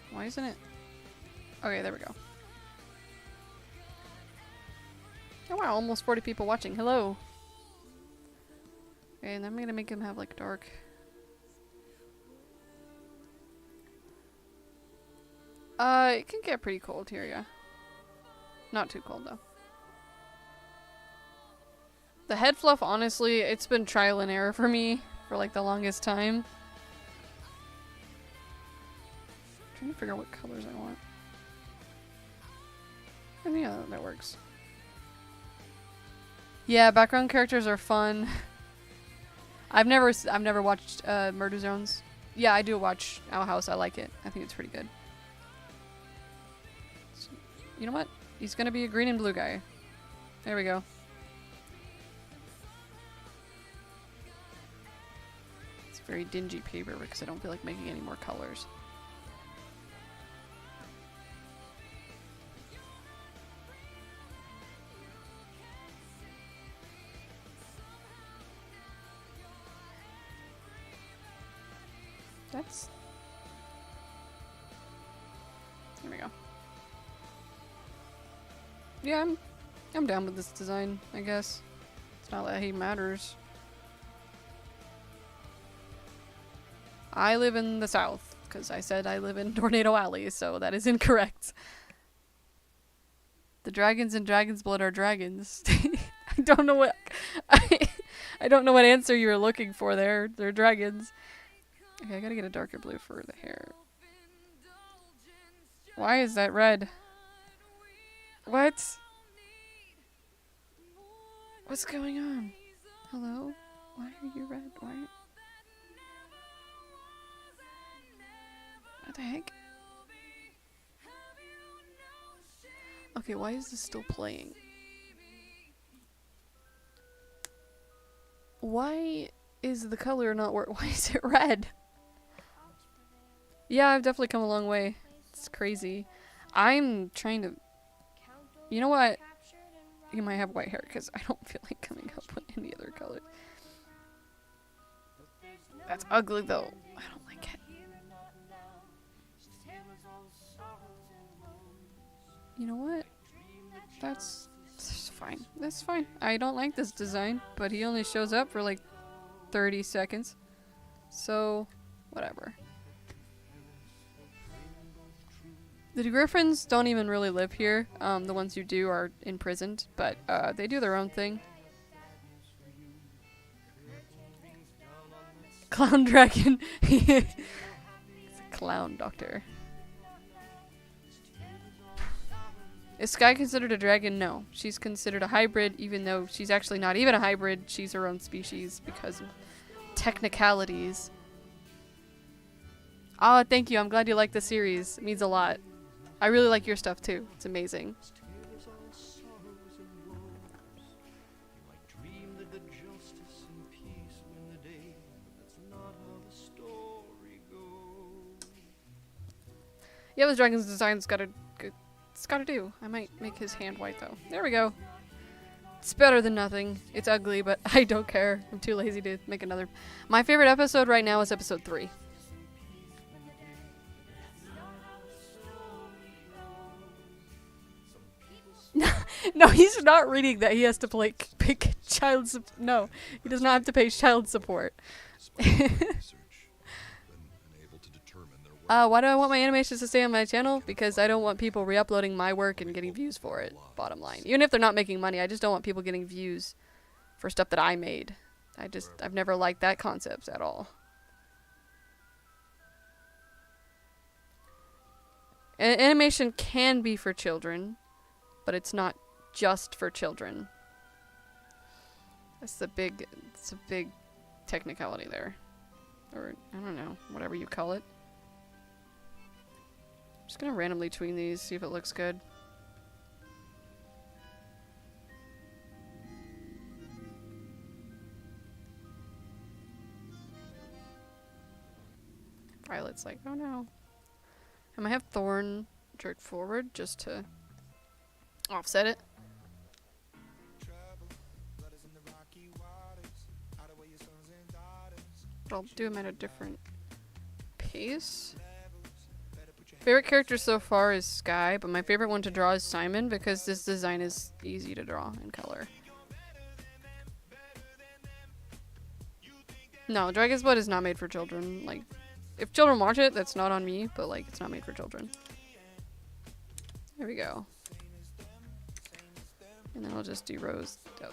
Why isn't it? Okay, there we go. Oh wow, almost 40 people watching. Hello. Okay, and I'm gonna make him have like dark. It can get pretty cold here, yeah. Not too cold though. The head fluff, honestly, it's been trial and error for me for like the longest time. I'm trying to figure out what colors I want. And yeah, that works. Yeah, background characters are fun. I've never watched Murder Zones. Yeah, I do watch Owl House. I like it. I think it's pretty good. So, you know what? He's gonna be a green and blue guy. There we go. It's very dingy paper because I don't feel like making any more colors. That's... There we go. Yeah, I'm down with this design, I guess. It's not that he matters. I live in the south, because I said I live in Tornado Alley, so that is incorrect. The dragons in Dragon's Blood are dragons. I don't know what... I don't know what answer you were looking for there. They're dragons. Okay, I gotta get a darker blue for the hair. Why is that red? What? What's going on? Hello? Why are you red? Why? What the heck? Okay, why is this still playing? Why is the color not work? Why is it red? Yeah, I've definitely come a long way. It's crazy. I'm trying to... You know what? You might have white hair because I don't feel like coming up with any other color. That's ugly though. I don't like it. You know what? That's fine. That's fine. I don't like this design, but he only shows up for like 30 seconds. So, whatever. The Griffins don't even really live here. The ones who do are imprisoned, but they do their own thing. Clown dragon. It's a clown doctor. Is Sky considered a dragon? No. She's considered a hybrid, even though she's actually not even a hybrid. She's her own species because of technicalities. Oh, thank you. I'm glad you like the series. It means a lot. I really like your stuff too. It's amazing. Yeah, this dragon's design's it's gotta do. I might make his hand white though. There we go. It's better than nothing. It's ugly, but I don't care. I'm too lazy to make another. My favorite episode right now is episode 3. No, he's not reading that. He has to pick child support. No, he does not have to pay child support. Why do I want my animations to stay on my channel? Because I don't want people re-uploading my work and getting views for it, bottom line. Even if they're not making money, I just don't want people getting views for stuff that I made. I've never liked that concept at all. Animation can be for children, but it's not just for children. It's a big technicality there. Or, I don't know, whatever you call it. I'm just gonna randomly tween these, see if it looks good. Violet's like, oh no. I might have Thorn jerk forward just to offset it. But I'll do them at a different pace. Favorite character so far is Sky, but my favorite one to draw is Simon because this design is easy to draw in color. No, Dragon's Blood is not made for children. Like, if children watch it, that's not on me, but like, it's not made for children. There we go. And then I'll just do Rose. Oh.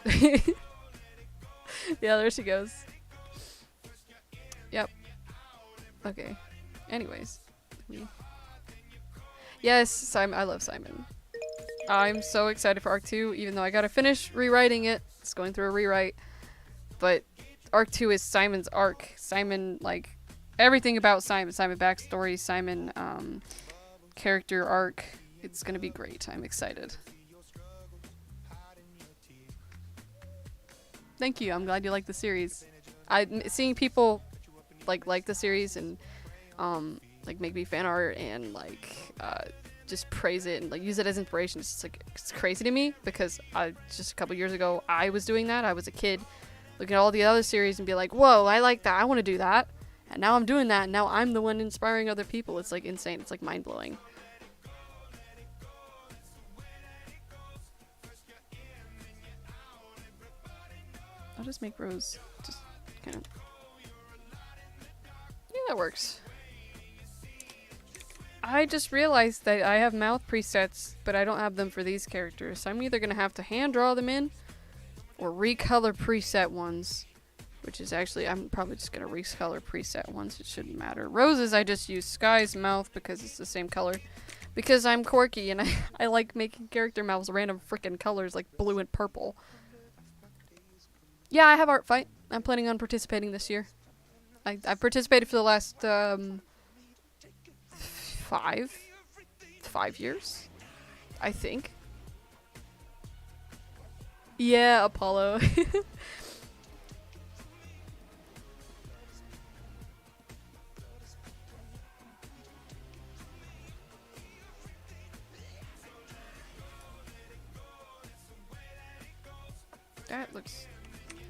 Yeah, there she goes. Yep. Okay. Anyways. Yes, Simon. I love Simon. I'm so excited for Arc 2, even though I gotta finish rewriting it. It's going through a rewrite. But Arc 2 is Simon's arc. Simon, like, everything about Simon. Simon backstory, Simon character arc. It's gonna be great. I'm excited. Thank you. I'm glad you like the series. Seeing people like the series and like make me fan art and like just praise it and like use it as inspiration. It's just like it's crazy to me because just a couple years ago I was doing that. I was a kid looking at all the other series and be like, whoa, I like that. I want to do that. And now I'm doing that. And now I'm the one inspiring other people. It's like insane. It's like mind blowing. I'll just make Rose just kind of... Yeah, that works. I just realized that I have mouth presets, but I don't have them for these characters. So I'm either going to have to hand draw them in or recolor preset ones. Which is actually, I'm probably just going to recolor preset ones. It shouldn't matter. Roses, I just use Sky's mouth because it's the same color. Because I'm quirky and I like making character mouths random freaking colors like blue and purple. Yeah, I have art fight. I'm planning on participating this year. I've participated for the last 5 years, I think. Yeah, Apollo.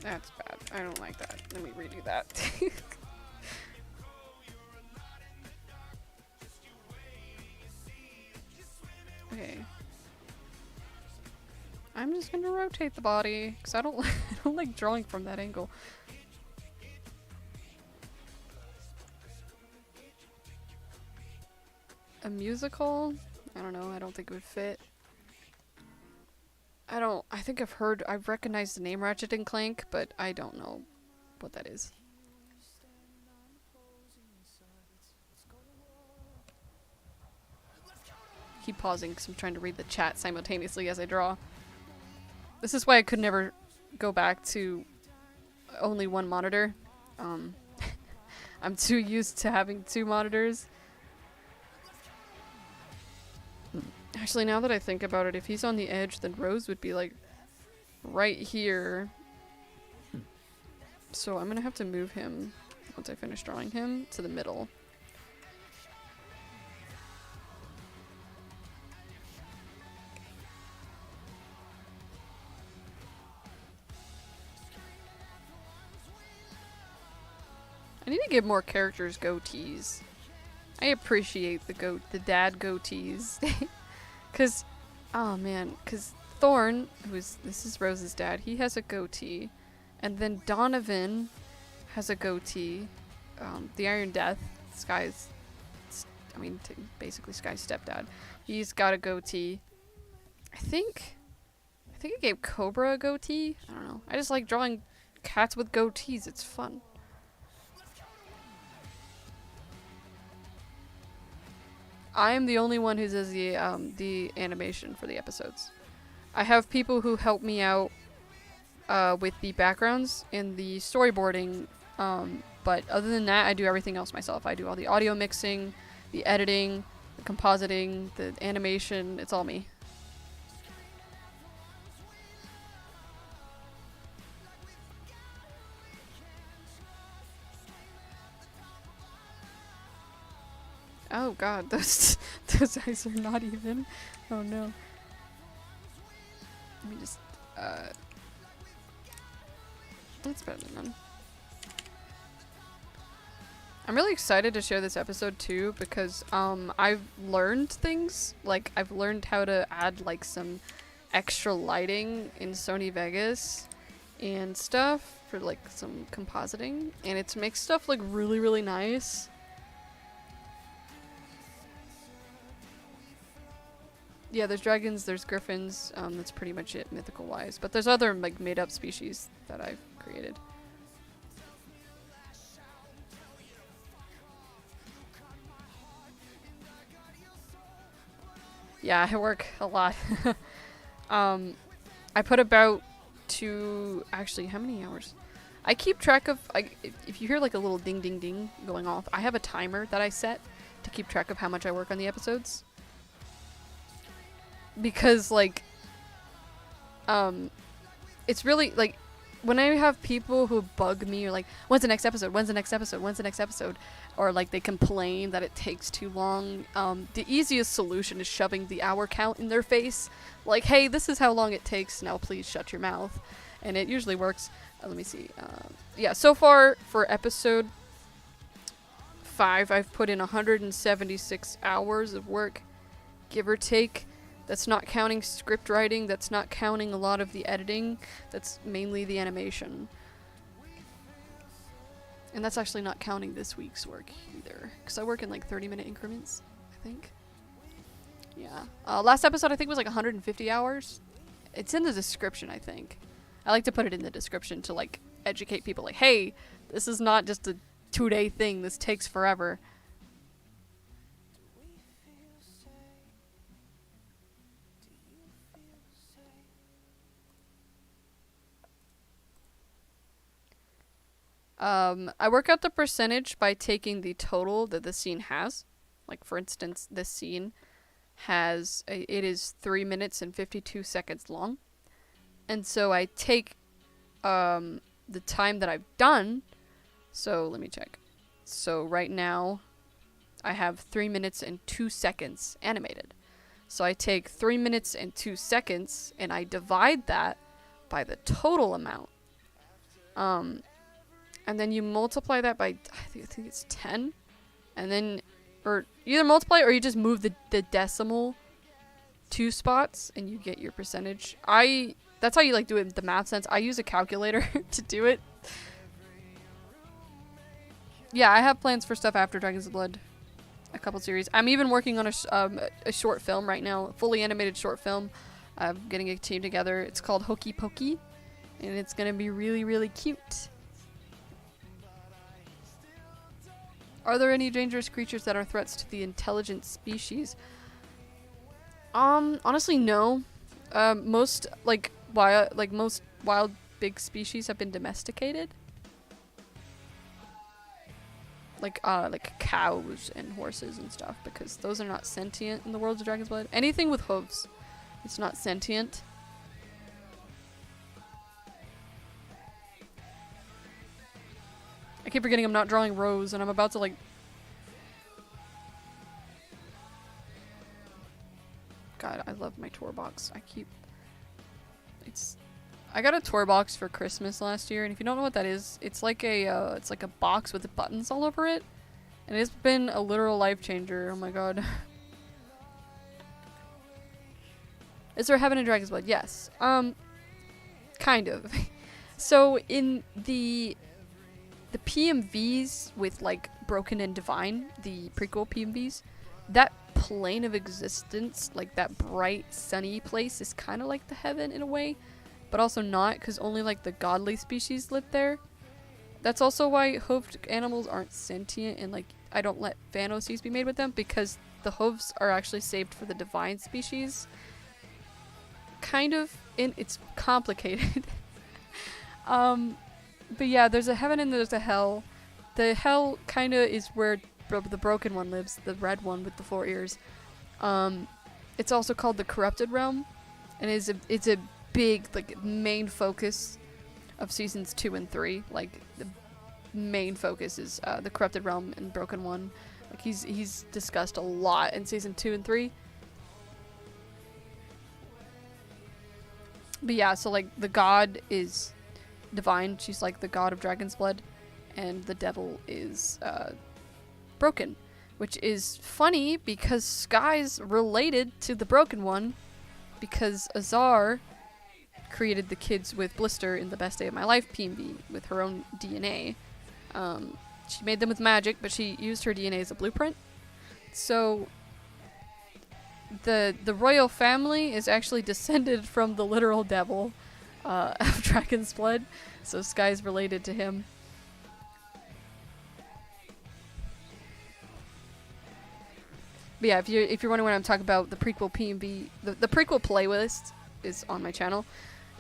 That's bad. I don't like that. Let me redo that. Okay. I'm just gonna rotate the body because I don't like drawing from that angle. A musical? I don't know. I don't think it would fit. I think I've recognized the name Ratchet and Clank, but I don't know what that is. Keep pausing because I'm trying to read the chat simultaneously as I draw. This is why I could never go back to only one monitor. I'm too used to having 2 monitors. Actually, now that I think about it, if he's on the edge, then Rose would be like right here. So I'm gonna have to move him once I finish drawing him to the middle. I need to give more characters goatees. I appreciate the dad goatees. Cause, oh man, cause Thorn, this is Rose's dad, he has a goatee. And then Donovan has a goatee. The Iron Death, basically Sky's stepdad. He's got a goatee. I think I gave Cobra a goatee. I don't know. I just like drawing cats with goatees. It's fun. I'm the only one who does the animation for the episodes. I have people who help me out with the backgrounds and the storyboarding, but other than that, I do everything else myself. I do all the audio mixing, the editing, the compositing, the animation. It's all me. Oh god, those eyes are not even. Oh no. Let me just, that's better than none. I'm really excited to share this episode too because I've learned things. Like I've learned how to add like some extra lighting in Sony Vegas and stuff for like some compositing, and it makes stuff like really, really nice. Yeah, there's dragons, there's griffins, that's pretty much it mythical wise, but there's other like made up species that I've created. Yeah, I work a lot. I put about actually, how many hours? I keep track of, if you hear like a little ding ding ding going off, I have a timer that I set to keep track of how much I work on the episodes. Because like, it's really like, when I have people who bug me or like, when's the next episode? When's the next episode? When's the next episode? Or like they complain that it takes too long. The easiest solution is shoving the hour count in their face. Like, hey, this is how long it takes. Now please shut your mouth. And it usually works. Let me see. Yeah, so far for episode 5, I've put in 176 hours of work, give or take. That's not counting script writing. That's not counting a lot of the editing. That's mainly the animation. And that's actually not counting this week's work either. Because I work in like 30-minute increments, I think. Yeah. Last episode I think was like 150 hours. It's in the description, I think. I like to put it in the description to like educate people. Like, hey, this is not just a 2-day thing. This takes forever. I work out the percentage by taking the total that the scene has. Like, for instance, this scene has, it is 3 minutes and 52 seconds long. And so I take, the time that I've done. So, let me check. So, right now, I have 3 minutes and 2 seconds animated. So I take 3 minutes and 2 seconds, and I divide that by the total amount. And then you multiply that by, I think it's 10. And then, or either multiply or you just move the decimal 2 spots and you get your percentage. That's how you like do it in the math sense. I use a calculator to do it. Yeah, I have plans for stuff after Dragon's Blood. A couple series. I'm even working on a short film right now. A fully animated short film. I'm getting a team together. It's called Hokey Pokey. And it's going to be really, really cute. Are there any dangerous creatures that are threats to the intelligent species? Honestly, no. Most wild big species have been domesticated. Like cows and horses and stuff, because those are not sentient in the world of Dragon's Blood. Anything with hooves, it's not sentient. I keep forgetting I'm not drawing rows, and I'm about to, like... God, I love my tour box. I got a tour box for Christmas last year, and if you don't know what that is, it's like a box with buttons all over it. And it's been a literal life changer. Oh my god. Is there heaven in Dragon's Blood? Yes. Kind of. So, in the PMVs with like Broken and Divine, the prequel PMVs, that plane of existence, like that bright sunny place, is kind of like the heaven in a way, but also not, because only like the godly species live there. That's also why hoofed animals aren't sentient, and like I don't let fan OCs be made with them, because the hooves are actually saved for the divine species. Kind of, it's complicated. But yeah, there's a heaven and there's a hell. The hell kind of is where the broken one lives, the red one with the 4 ears. It's also called the corrupted realm, and it's a big like main focus of seasons 2 and 3. Like the main focus is the corrupted realm and broken one. Like he's discussed a lot in season 2 and 3. But yeah, so like the god is divine. She's like the god of Dragon's Blood, and the devil is broken, which is funny because Sky's related to the broken one because Azar created the kids with Blister in the Best Day of My Life PMV with her own DNA. She made them with magic, but she used her DNA as a blueprint. So the royal family is actually descended from the literal devil of Dragon's Blood. So Sky's related to him. But yeah, if you're wondering what I'm talking about, the prequel PMV, the prequel playlist is on my channel.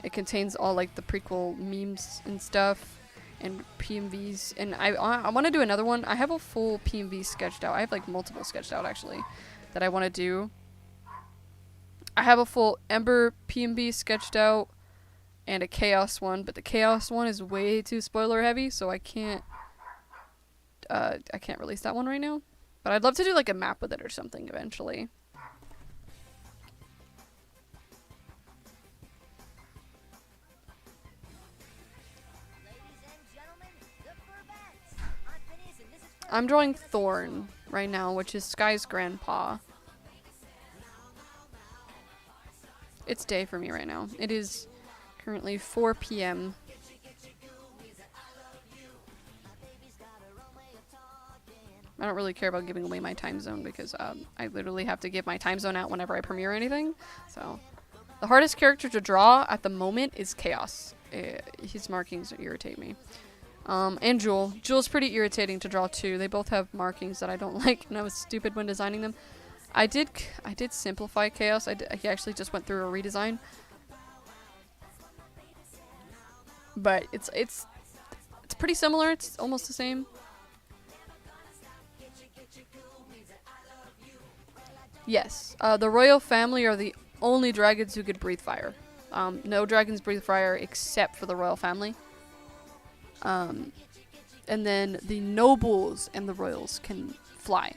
It contains all like the prequel memes and stuff, and PMVs. And I want to do another one. I have a full PMV sketched out. I have like multiple sketched out actually that I want to do. I have a full Ember PMV sketched out and a Chaos one, but the Chaos one is way too spoiler heavy, so I can't release that one right now. But I'd love to do like a map with it or something eventually. I'm drawing Thorn right now, which is Sky's grandpa. It's day for me right now. It is currently 4 p.m. I don't really care about giving away my time zone because I literally have to give my time zone out whenever I premiere anything. So the hardest character to draw at the moment is Chaos. His markings irritate me. And Jewel. Jewel's pretty irritating to draw too. They both have markings that I don't like, and I was stupid when designing them. I did simplify Chaos. He actually just went through a redesign. But it's pretty similar. It's almost the same. Yes, the royal family are the only dragons who could breathe fire. No dragons breathe fire except for the royal family. And then the nobles and the royals can fly.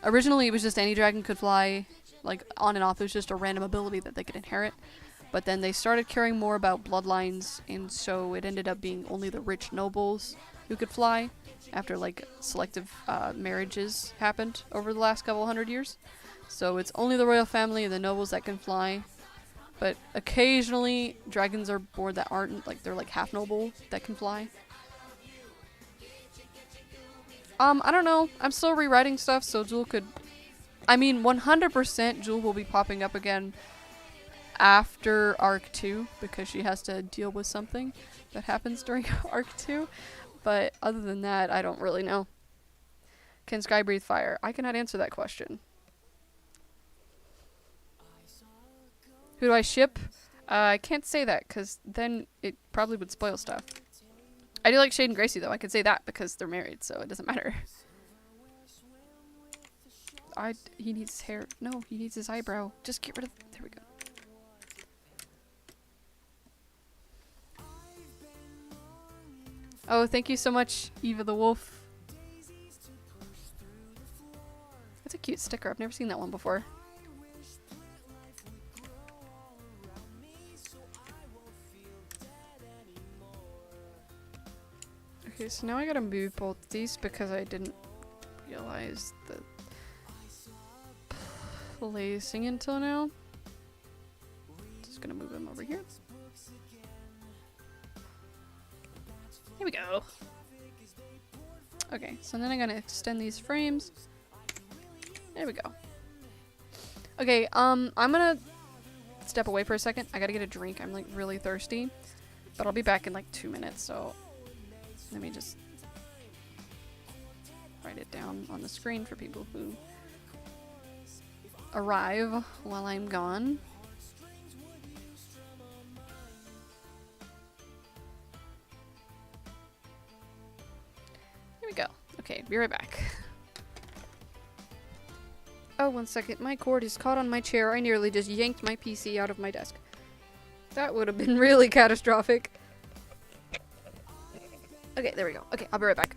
Originally, it was just any dragon could fly, like on and off. It was just a random ability that they could inherit. But then they started caring more about bloodlines, and so it ended up being only the rich nobles who could fly after like selective marriages happened over the last couple hundred years. So it's only the royal family and the nobles that can fly. But occasionally dragons are born that aren't, like they're like half noble that can fly. I don't know. I'm still rewriting stuff, so Jewel could... I mean, 100% Jewel will be popping up again after Arc 2, because she has to deal with something that happens during Arc 2. But other than that, I don't really know. Can Sky breathe fire? I cannot answer that question. Who do I ship? I can't say that, because then it probably would spoil stuff. I do like Shade and Gracie, though. I could say that because they're married, so it doesn't matter. He needs his hair. No, he needs his eyebrow. Just get rid of... There we go. Oh, thank you so much, Eva the Wolf. That's a cute sticker. I've never seen that one before. Okay, so now I gotta move both these because I didn't realize the placing until now. Just gonna move them over here. Here we go. Okay, so then I'm gonna extend these frames. There we go. Okay, I'm gonna step away for a second. I gotta get a drink. I'm like really thirsty, but I'll be back in like 2 minutes, so let me just write it down on the screen for people who arrive while I'm gone. Here we go. Okay, be right back. Oh, 1 second. My cord is caught on my chair. I nearly just yanked my PC out of my desk. That would have been really catastrophic. Okay, there we go. Okay, I'll be right back.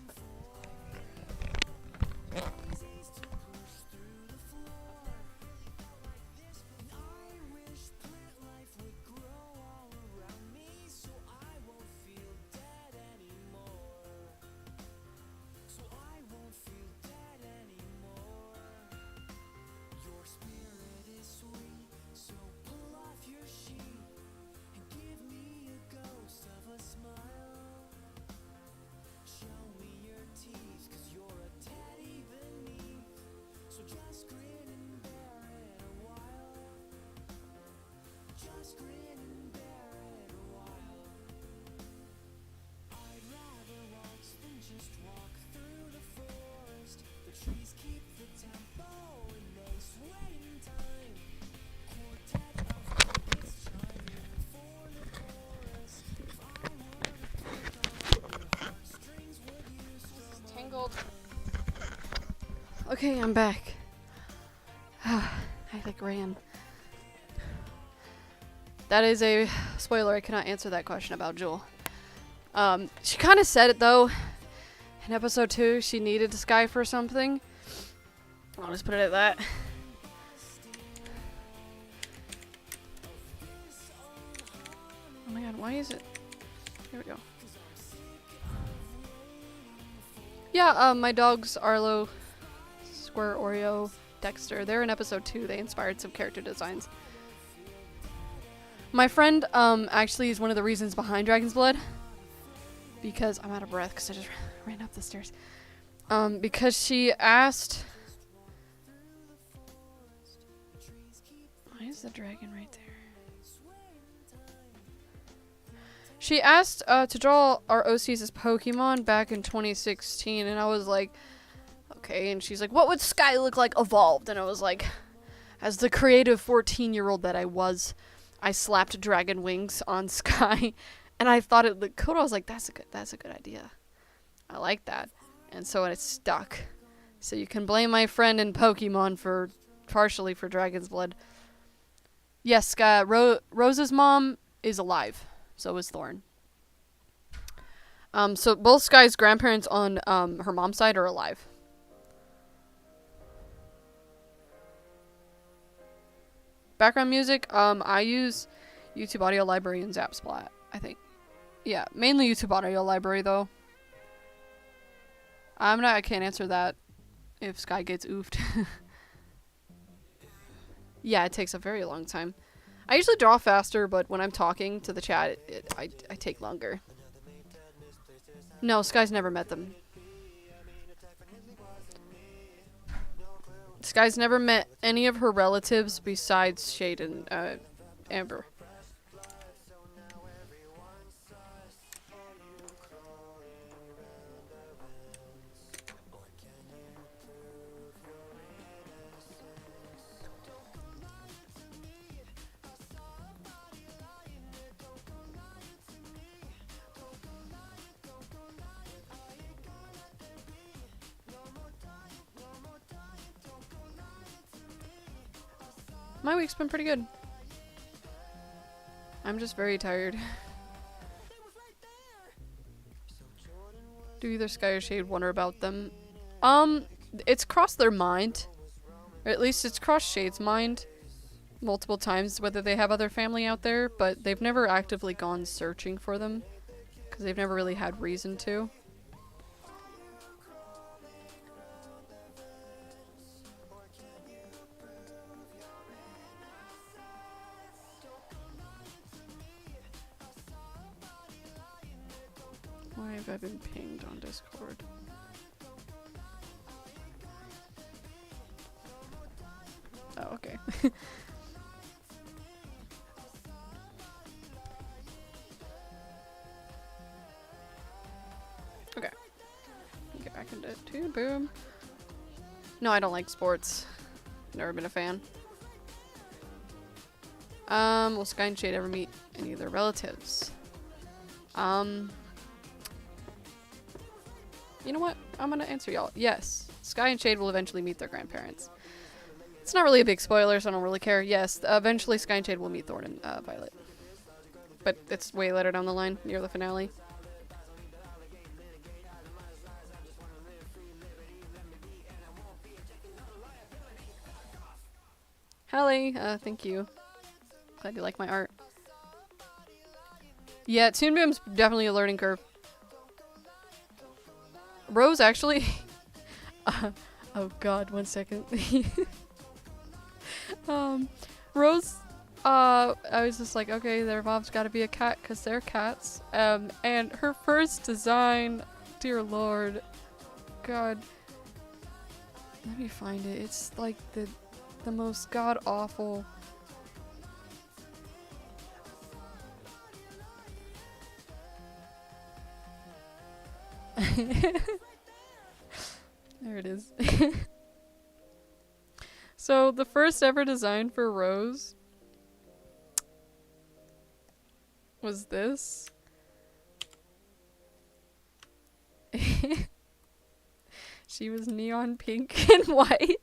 Okay, I'm back. I like ran. That is a spoiler. I cannot answer that question about Jewel. She kind of said it though. In episode 2, she needed Sky for something. I'll just put it at that. Oh my god, why is it? Here we go. Yeah, my dogs, Arlo, Square, Oreo, Dexter, they're in episode 2. They inspired some character designs. My friend, actually is one of the reasons behind Dragon's Blood. Because, I'm out of breath because I just ran up the stairs. Because she asked... Why is the dragon right there? She asked to draw our OCs as Pokemon back in 2016, and I was like, okay. And she's like, what would Sky look like evolved? And I was like, as the creative 14-year-old that I was, I slapped dragon wings on Sky, and I thought it looked cool. I was like, that's a good idea. I like that, and so it stuck. So you can blame my friend in Pokemon for partially for Dragon's Blood. Yes, Rose's mom is alive. So is Thorn. So both Sky's grandparents on her mom's side are alive. Background music, I use YouTube Audio Library and Zapsplat, I think. Yeah, mainly YouTube Audio Library though. I can't answer that if Sky gets oofed. Yeah, it takes a very long time. I usually draw faster, but when I'm talking to the chat, I take longer. No, Sky's never met them. Sky's never met any of her relatives besides Shade and Amber. My week's been pretty good. I'm just very tired. Do either Sky or Shade wonder about them? It's crossed their mind. Or at least it's crossed Shade's mind multiple times whether they have other family out there, but they've never actively gone searching for them because they've never really had reason to. Why have I been pinged on Discord? Oh, okay. Okay. Get back into toonboom. No, I don't like sports. Never been a fan. Will Sky and Shade ever meet any of their relatives? You know what? I'm gonna answer y'all. Yes. Sky and Shade will eventually meet their grandparents. It's not really a big spoiler, so I don't really care. Yes, eventually Sky and Shade will meet Thorn and Violet. But it's way later down the line, near the finale. Hallie, thank you. Glad you like my art. Yeah, toonboom's definitely a learning curve. Rose actually... oh god, 1 second. Rose, I was just like, okay, their mom's gotta be a cat because they're cats. And her first design, dear lord, god. Let me find it. It's like the most god-awful... There it is. So the first ever design for Rose was this. She was neon pink and white.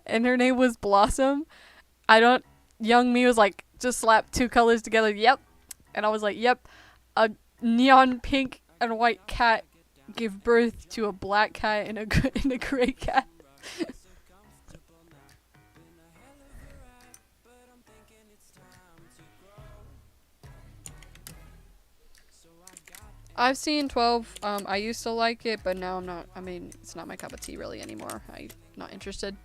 And her name was Blossom. Young me was like, just slap two colors together. Yep. And I was like, yep. A neon pink and white cat gave birth to a black cat and and a gray cat. I've seen 12. I used to like it, but now I'm not. I mean, it's not my cup of tea really anymore. I'm not interested.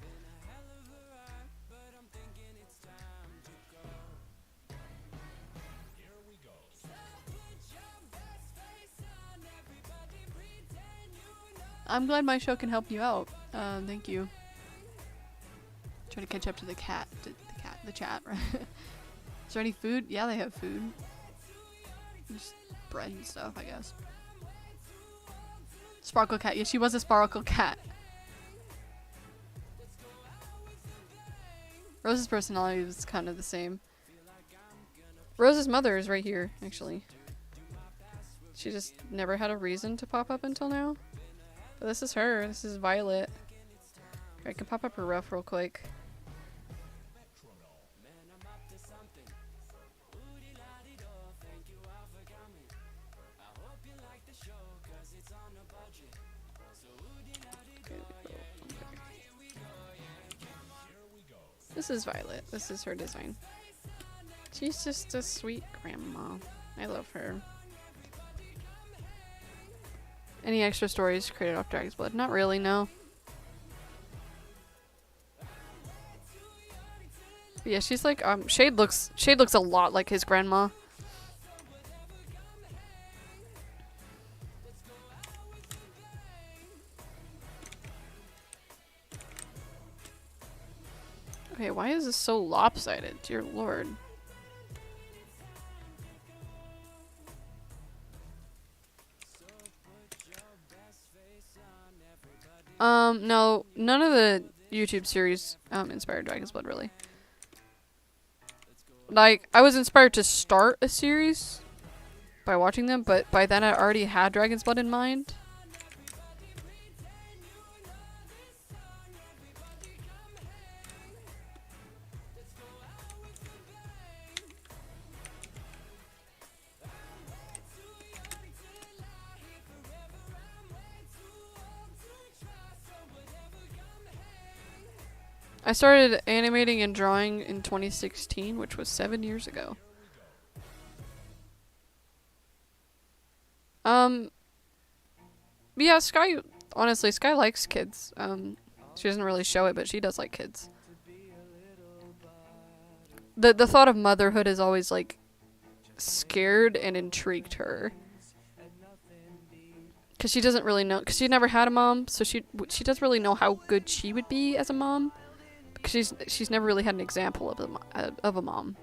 I'm glad my show can help you out. Thank you. Try to catch up to the chat, right? Is there any food? Yeah, they have food. Just bread and stuff, I guess. Sparkle cat. Yeah, she was a sparkle cat. Rose's personality was kind of the same. Rose's mother is right here, actually. She just never had a reason to pop up until now. But this is her. This is Violet. I can pop up her ref real quick. This is Violet. This is her design. She's just a sweet grandma. I love her. Any extra stories created off Dragon's Blood? Not really, no. But yeah, she's like Shade looks a lot like his grandma. Okay, why is this so lopsided? Dear Lord. No, none of the YouTube series inspired Dragon's Blood, really. Like, I was inspired to start a series by watching them, but by then I already had Dragon's Blood in mind. I started animating and drawing in 2016, which was 7 years ago. Yeah, Sky, honestly, Sky likes kids. She doesn't really show it, but she does like kids. The thought of motherhood has always, like, scared and intrigued her. Because she doesn't really know, because she never had a mom, so she doesn't really know how good she would be as a mom. Because she's never really had an example of a mom.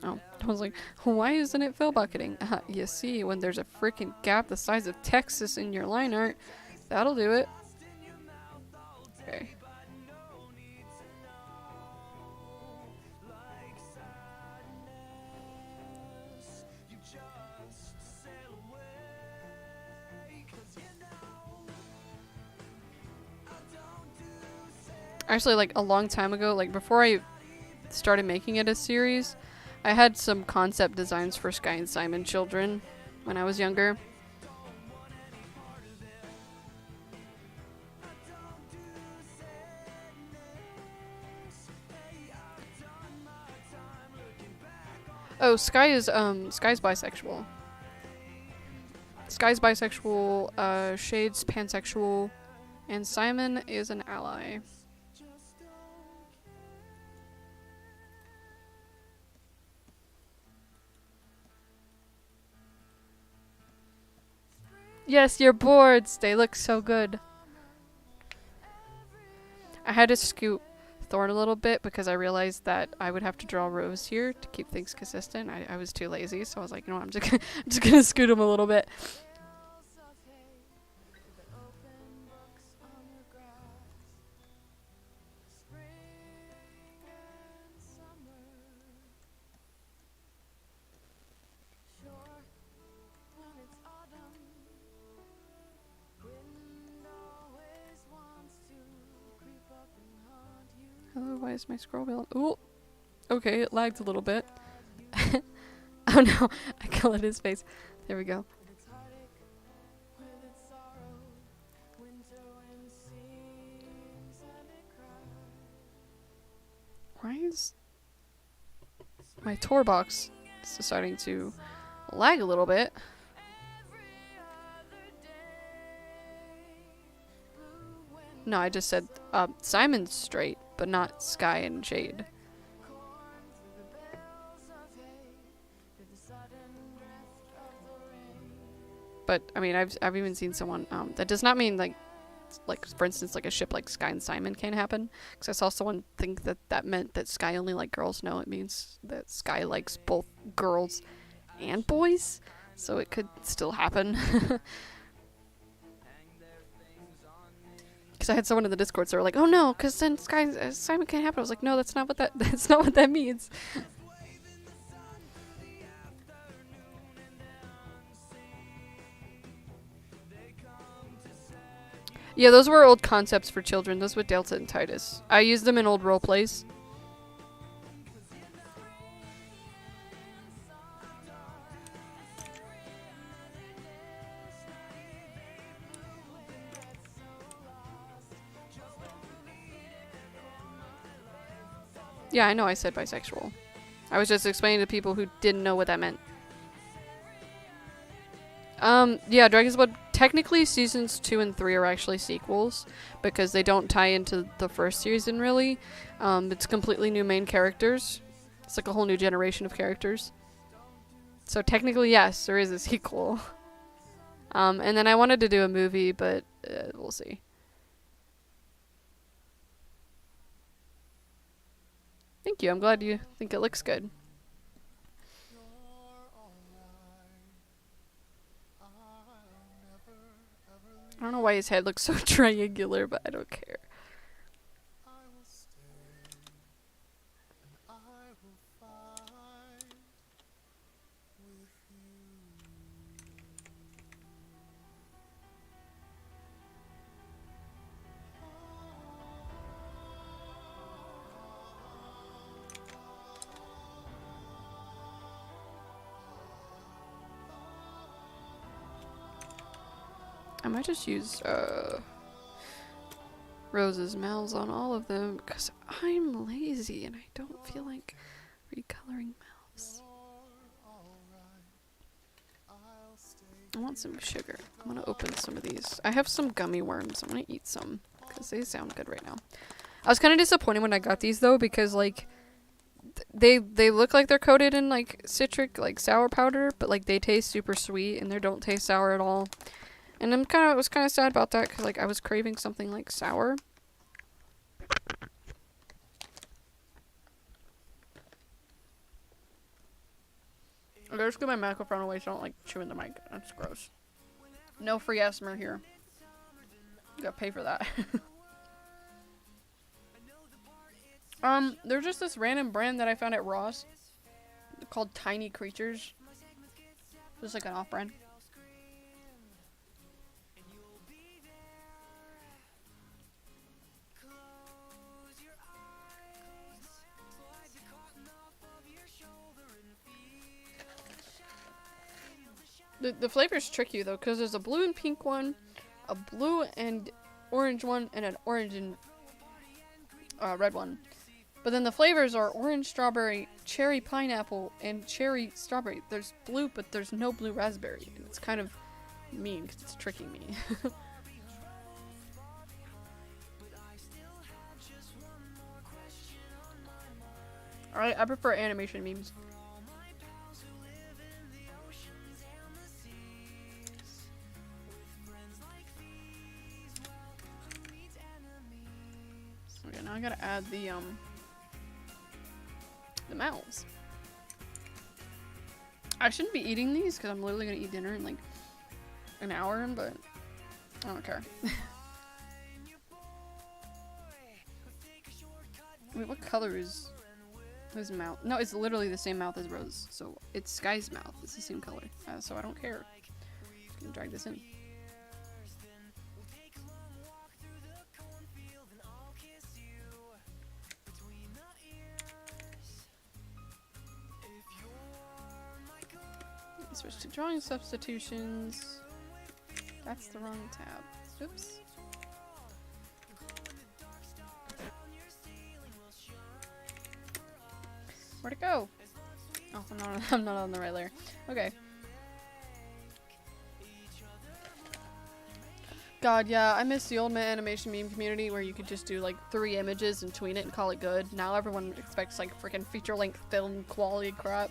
Oh, I was like, why isn't it fill bucketing? You see, when there's a freaking gap the size of Texas in your line art, that'll do it. Okay. Actually, like, a long time ago, like, before I started making it a series, I had some concept designs for Sky and Simon children when I was younger. Oh, Sky's bisexual. Sky's bisexual, Shade's pansexual, and Simon is an ally. Yes, your boards, they look so good. I had to scoot Thorn a little bit because I realized that I would have to draw Rose here to keep things consistent. I was too lazy, so I was like, you know what, I'm just gonna scoot him a little bit. is my scroll wheel? Ooh. Okay, it lagged a little bit. Oh no, I colored his face. There we go. Why is my tour box starting to lag a little bit? No, I just said Simon's straight, but not Sky and Jade. But I mean, I've even seen someone that does not mean like for instance like a ship like Sky and Simon can happen, because I saw someone think that meant that Sky only liked girls. No, it means that Sky likes both girls and boys, so it could still happen. Because I had someone in the Discord, so they were like, "Oh no, because then Simon can't happen." I was like, "No, that's not what that means." Yeah, those were old concepts for children. Those with Delta and Titus. I used them in old roleplays. Yeah, I know I said bisexual. I was just explaining to people who didn't know what that meant. Yeah, Dragon's Blood, technically seasons 2 and 3 are actually sequels, because they don't tie into the first season, really. It's completely new main characters. It's like a whole new generation of characters. So technically, yes, there is a sequel. And then I wanted to do a movie, but we'll see. Thank you, I'm glad you think it looks good. I don't know why his head looks so triangular, but I don't care. I might just use Rose's mouths on all of them because I'm lazy and I don't feel like recoloring mouths. I want some sugar. I'm gonna open some of these. I have some gummy worms. I'm gonna eat some because they sound good right now. I was kind of disappointed when I got these though, because like they look like they're coated in like citric like sour powder, but like they taste super sweet and they don't taste sour at all. And I was kind of sad about that because like I was craving something like sour. Okay, let's get my microphone away so I don't like chew in the mic. That's gross. No free ASMR here. You gotta pay for that. There's just this random brand that I found at Ross called Tiny Creatures. Just like an off-brand. The flavors trick you though, because there's a blue and pink one, a blue and orange one, and an orange and red one. But then the flavors are orange strawberry, cherry pineapple, and cherry strawberry. There's blue, but there's no blue raspberry. And it's kind of mean because it's tricking me. Alright, I prefer animation memes. Okay, now I gotta add the mouths. I shouldn't be eating these because I'm literally gonna eat dinner in like an hour, but I don't care. Wait, what color is his mouth? No, it's literally the same mouth as Rose. So it's Sky's mouth. It's the same color. So I don't care. I'm gonna drag this in. switch to drawing substitutions. That's the wrong tab. Oops. Where'd it go? Oh, I'm not on the right layer. Okay. God, yeah, I miss the old man animation meme community where you could just do like 3 images and tween it and call it good. Now everyone expects like freaking feature-length film quality crap.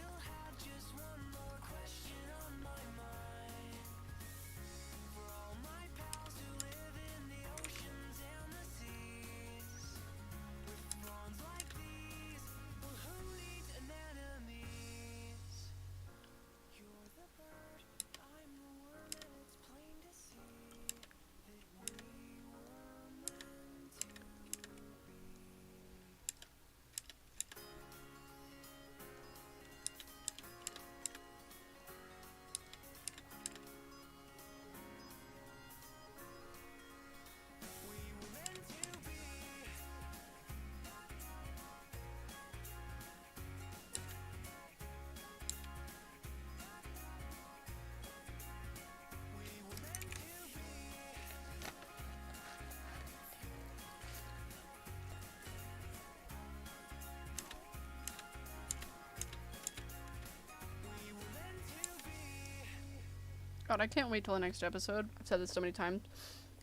God, I can't wait till the next episode. I've said this so many times,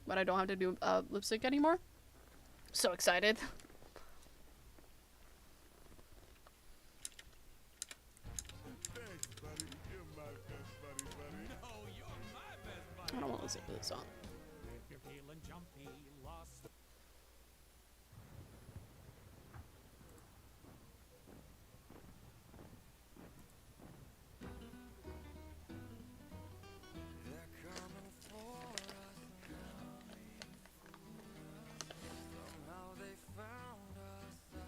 but I don't have to do lip sync anymore. So excited. Thanks, buddy. You're my best buddy, buddy. No, you're my best buddy. I don't want to listen to this song. If you're feeling jumpy, lost. They're coming for us, somehow they found us out.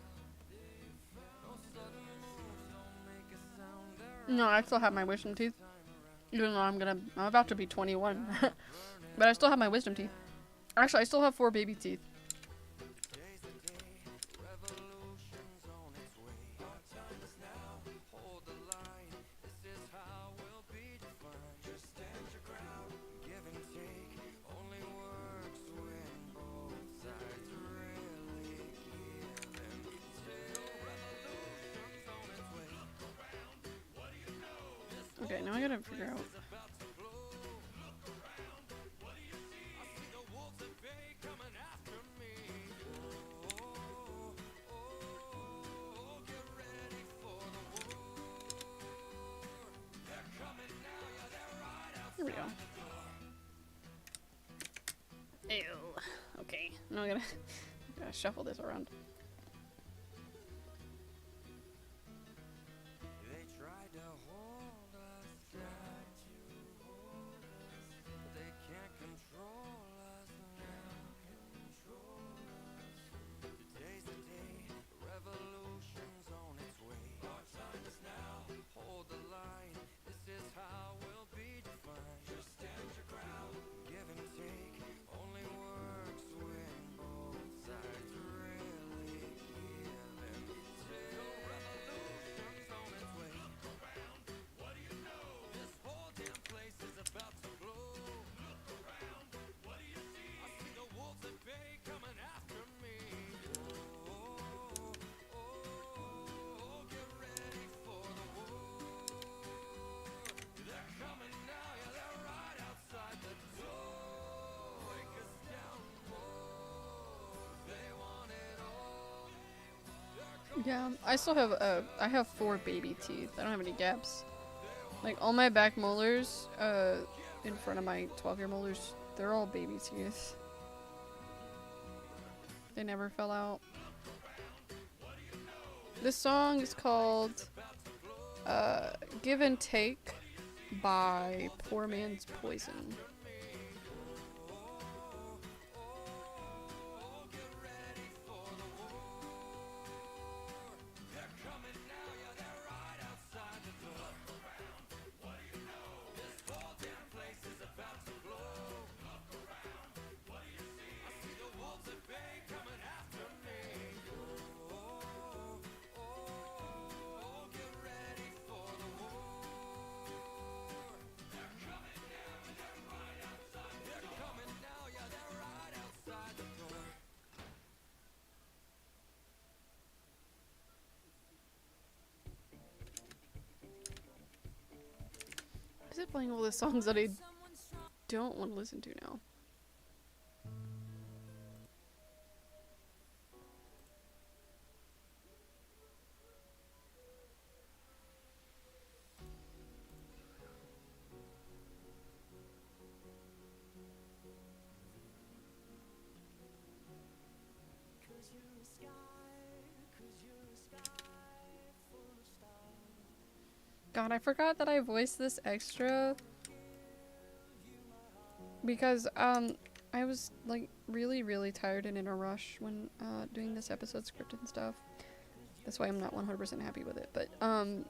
No sudden moves, don't make a sound. No, I still have my wisdom teeth. Even though I'm about to be 21. But I still have my wisdom teeth. Actually, I still have 4 baby teeth. Today's the day, revolution's on its way. Our time is now, hold the line. This is how we'll be defined. Just stand your ground, give and take. Only works when both sides really give and take. Revolution's on its way. What do you know? Okay, now I gotta figure out. It's about to blow. Look around, what do you see? I see the wolves at bay coming after me. Get ready for the war. They're coming now, yeah, they're right out. Here we go. Ew. Okay, now I gotta shuffle this around. They tried to hold us, but they can't control us now. Today's the day, revolution's on its way. Our time is now, hold the line. This is how we'll be defined. Just stand your ground, give and take. Only works when both sides really give and take. The revolution's on its way. What do you know? This whole damn place is about to blow. Look around, what do you see? I see the wolves at bay coming after me. Get ready for the war. They're coming now, yeah, they're right outside the door. Break us down more. They want it all. Yeah, I still have I have 4 baby teeth. I don't have any gaps. Like all my back molars, in front of my 12-year molars, they're all baby teeth. They never fell out. This song is called Give and Take by Poor Man's Poison. is it playing all the songs that I don't want to listen to now? God, I forgot that I voiced this extra because I was like really tired and in a rush when doing this episode script and stuff. That's why I'm not 100% happy with it. But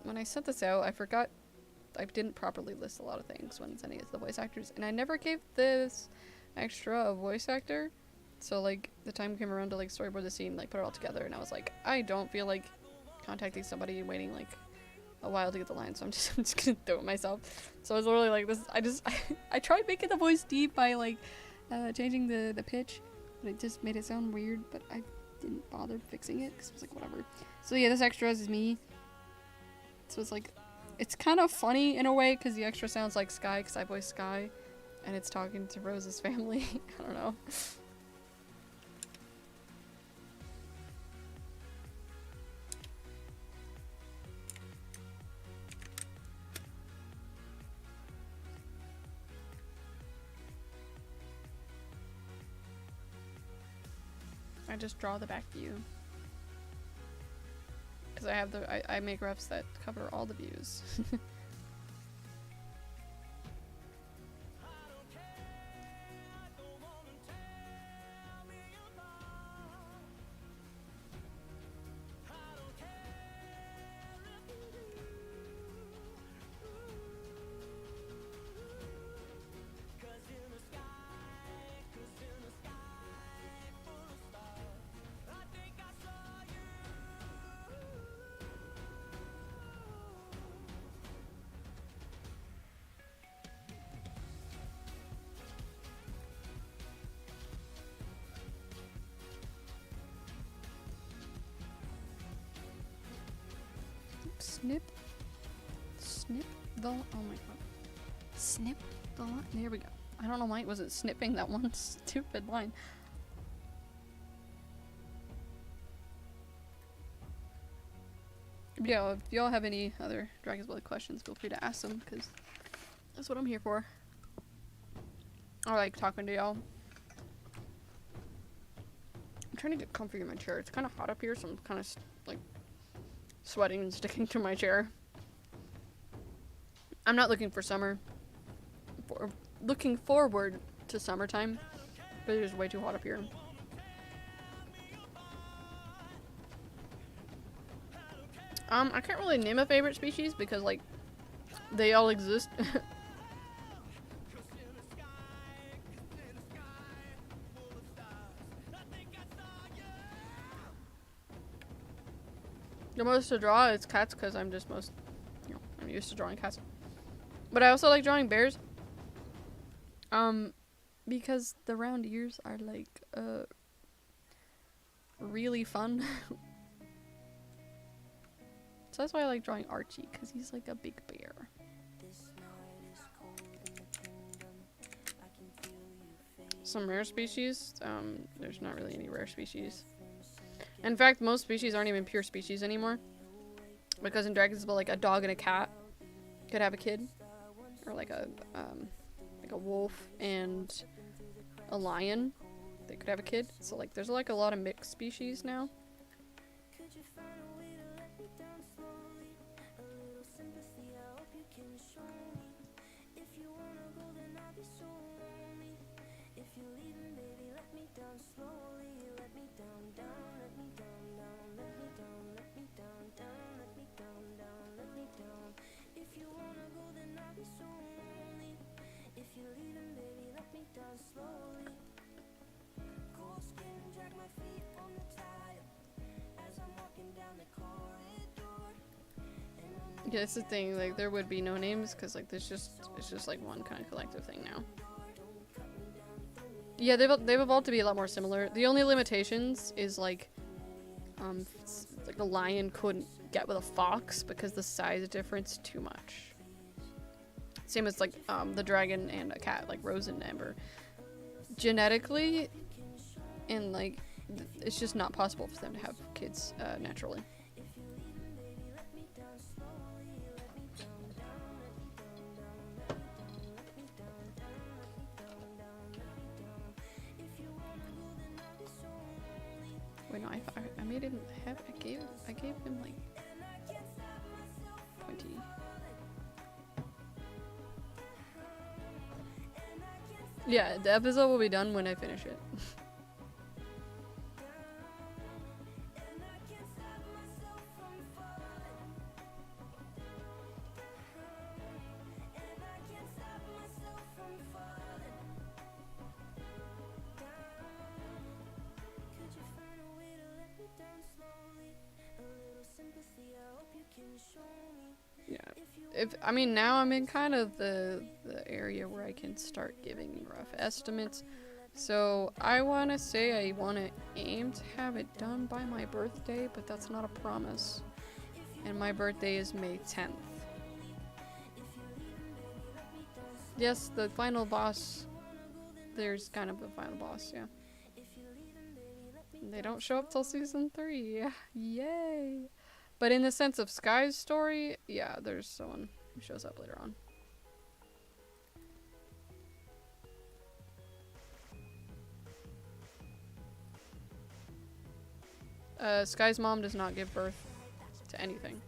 when I sent this out, I forgot I didn't properly list a lot of things when sending it to the voice actors, and I never gave this extra a voice actor. So like the time came around to like storyboard the scene, like put it all together, and I was like, I don't feel like contacting somebody and waiting like a while to get the line, so I'm just gonna do it myself. So I was literally like this. I tried making the voice deep by like changing the pitch, but it just made it sound weird. But I didn't bother fixing it because it was like whatever. So yeah, this extra is me. So it's like it's kind of funny in a way because the extra sounds like Sky because I voice Sky, and it's talking to Rose's family. I don't know. I just draw the back view because I have I make refs that cover all the views. Snip the, oh my god, snip the line. There we go. I don't know why it wasn't snipping that one stupid line. Yeah, if y'all have any other Dragon's Blood questions, feel free to ask them, because that's what I'm here for. I like talking to y'all. I'm trying to get comfy in my chair. It's kind of hot up here, so I'm kind of like sweating and sticking to my chair. I'm not looking for summer. Looking forward to summertime, but it is way too hot up here. I can't really name a favorite species because like they all exist. The most to draw is cats because I'm just I'm used to drawing cats. But I also like drawing bears. Because the round ears are like really fun. So that's why I like drawing Archie, because he's like a big bear. Some rare species, there's not really any rare species. In fact, most species aren't even pure species anymore. Because in Dragon's Blood, like a dog and a cat could have a kid. Or like a wolf and a lion, they could have a kid. So like there's like a lot of mixed species now. Yeah, it's the thing, like there would be no names because like it's just like one kind of collective thing now. Yeah, they've evolved to be a lot more similar. The only limitations is like a lion couldn't get with a fox because the size difference too much. Same as like the dragon and a cat, like Rose and Amber. Genetically, and like it's just not possible for them to have kids naturally. Wait, no, I made him have. I gave him like 20. Yeah, the episode will be done when I finish it. Yeah. I mean, now I'm in kind of the area where I can start giving rough estimates. So I want to say I want to aim to have it done by my birthday, but that's not a promise. And my birthday is May 10th. Yes, the final boss. There's kind of a final boss, yeah. They don't show up till season 3. Yay! But in the sense of Sky's story, yeah, there's someone who shows up later on. Sky's mom does not give birth to anything.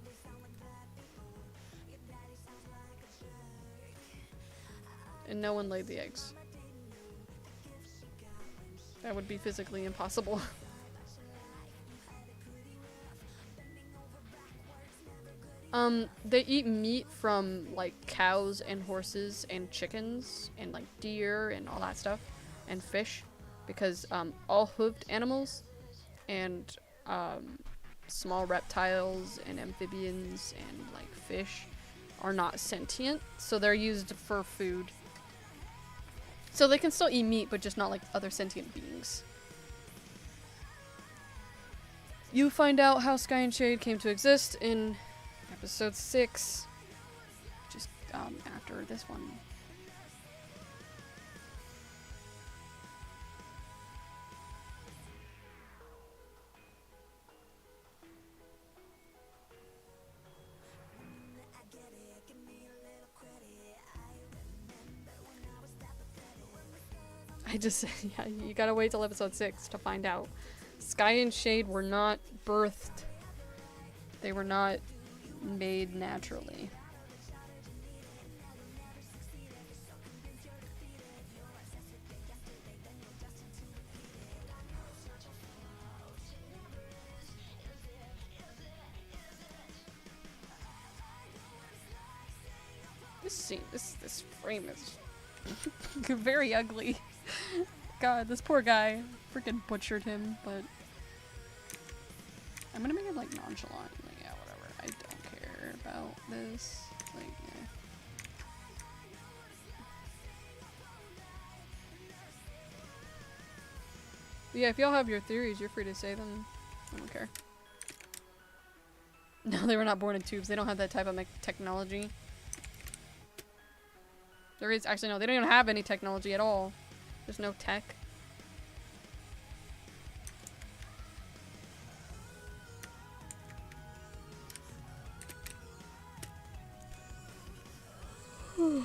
And no one laid the eggs. That would be physically impossible. They eat meat from, like, cows and horses and chickens and, like, deer and all that stuff. And fish. Because, all hoofed animals and, small reptiles and amphibians and, like, fish are not sentient. So they're used for food. So they can still eat meat, but just not like other sentient beings. You find out how Sky and Shade came to exist in episode 6. Just after this one. Yeah, you gotta wait till episode 6 to find out. Sky and Shade were not birthed. They were not made naturally. This frame is very ugly. God, this poor guy. Freaking butchered him, but I'm gonna make it like nonchalant. Like, yeah, whatever. I don't care about this. Like, yeah. But yeah, if y'all have your theories, you're free to say them. I don't care. No, they were not born in tubes. They don't have that type of technology. There is actually no. They don't even have any technology at all. There's no tech. God,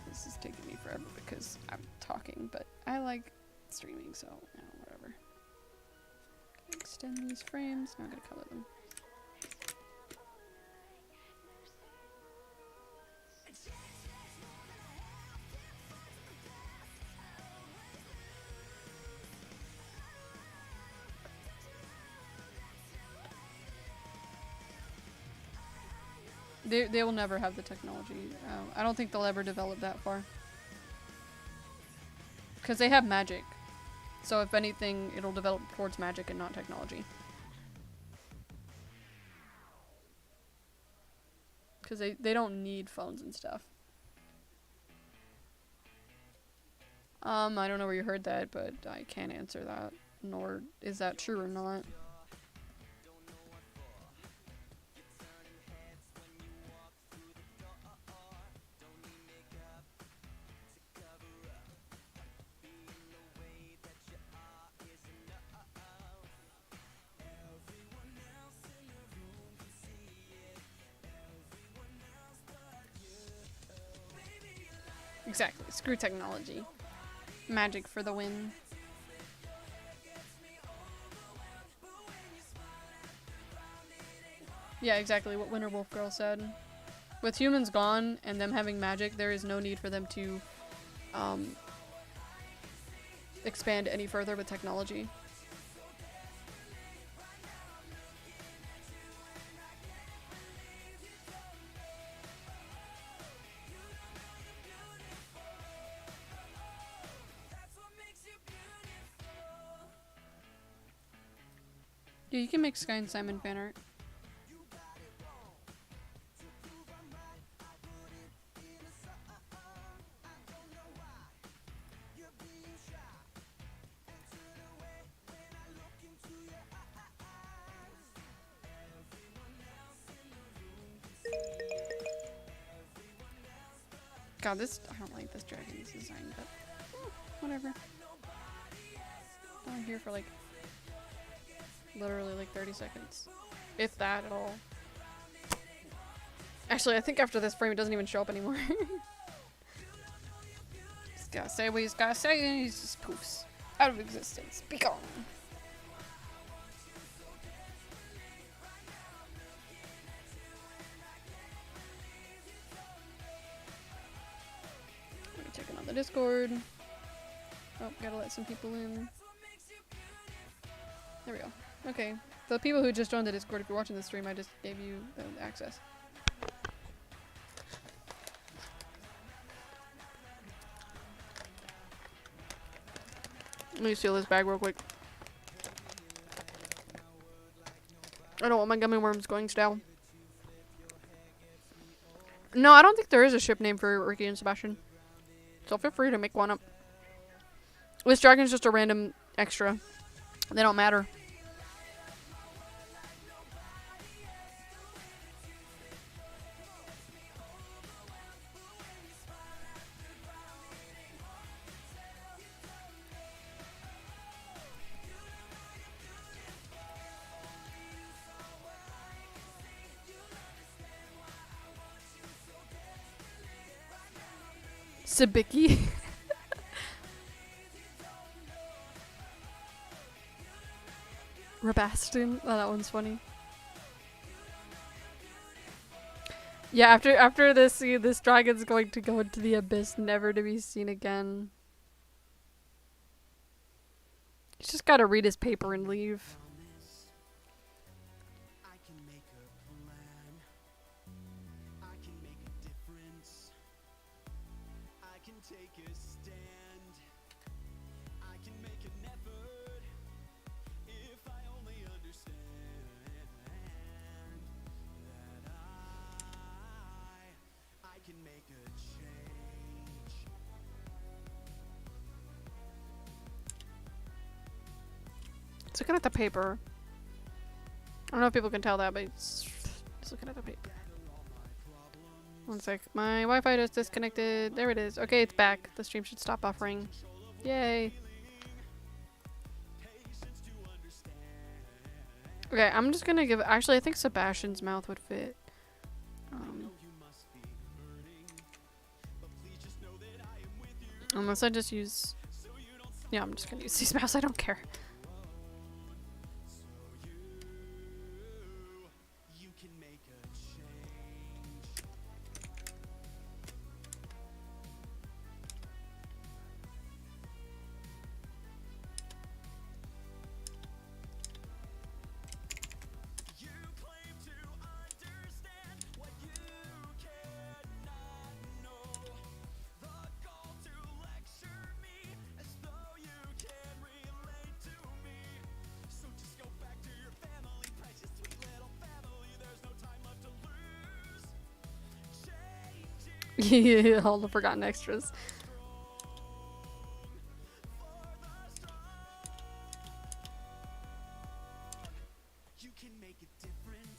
this is taking me forever because I'm talking, but I like streaming, so whatever. Extend these frames. Now I'm gonna color them. They will never have the technology. I don't think they'll ever develop that far. Because they have magic. So if anything, it'll develop towards magic and not technology. Because they don't need phones and stuff. I don't know where you heard that, but I can't answer that. Nor is that true or not. Exactly. Screw technology. Magic for the win. Yeah, exactly what Winter Wolf Girl said. With humans gone and them having magic, there is no need for them to expand any further with technology. Yeah, you can make Sky and Simon fan art. God, this, I don't like this dragon's design, but whatever. I'm here for like, literally like 30 seconds. If that at all. Actually, I think after this frame it doesn't even show up anymore. He's gotta say what he's gotta say and he just poofs. Out of existence. Be gone. Checking on the Discord. Oh, gotta let some people in. There we go. Okay. The people who just joined the Discord, if you're watching the stream, I just gave you the access. Let me steal this bag real quick. I don't want my gummy worms going stale. No, I don't think there is a ship name for Ricky and Sebastian. So feel free to make one up. This dragon's just a random extra. They don't matter. Sabiki. Rabastin. Oh, that one's funny. Yeah, after this, this dragon's going to go into the abyss, never to be seen again. He's just gotta read his paper and leave. I can make a plan. I can make a difference. I can take a stand. I can make an effort if I only understand that I can make a change. It's looking at the paper. I don't know if people can tell that, but it's looking at the paper. One sec. My Wi-Fi just disconnected. There it is. Okay, it's back. The stream should stop buffering. Yay. Okay, I'm just gonna give... Actually, I think Sebastian's mouth would fit. Unless I just use... Yeah, I'm just gonna use these mouse. I don't care. You can make a change. You claim to understand what you cannot know. The call to lecture me as though you can relate to me. So just go back to your family, precious sweet little family. There's no time left to lose. Changing All the forgotten extras. You can make it different.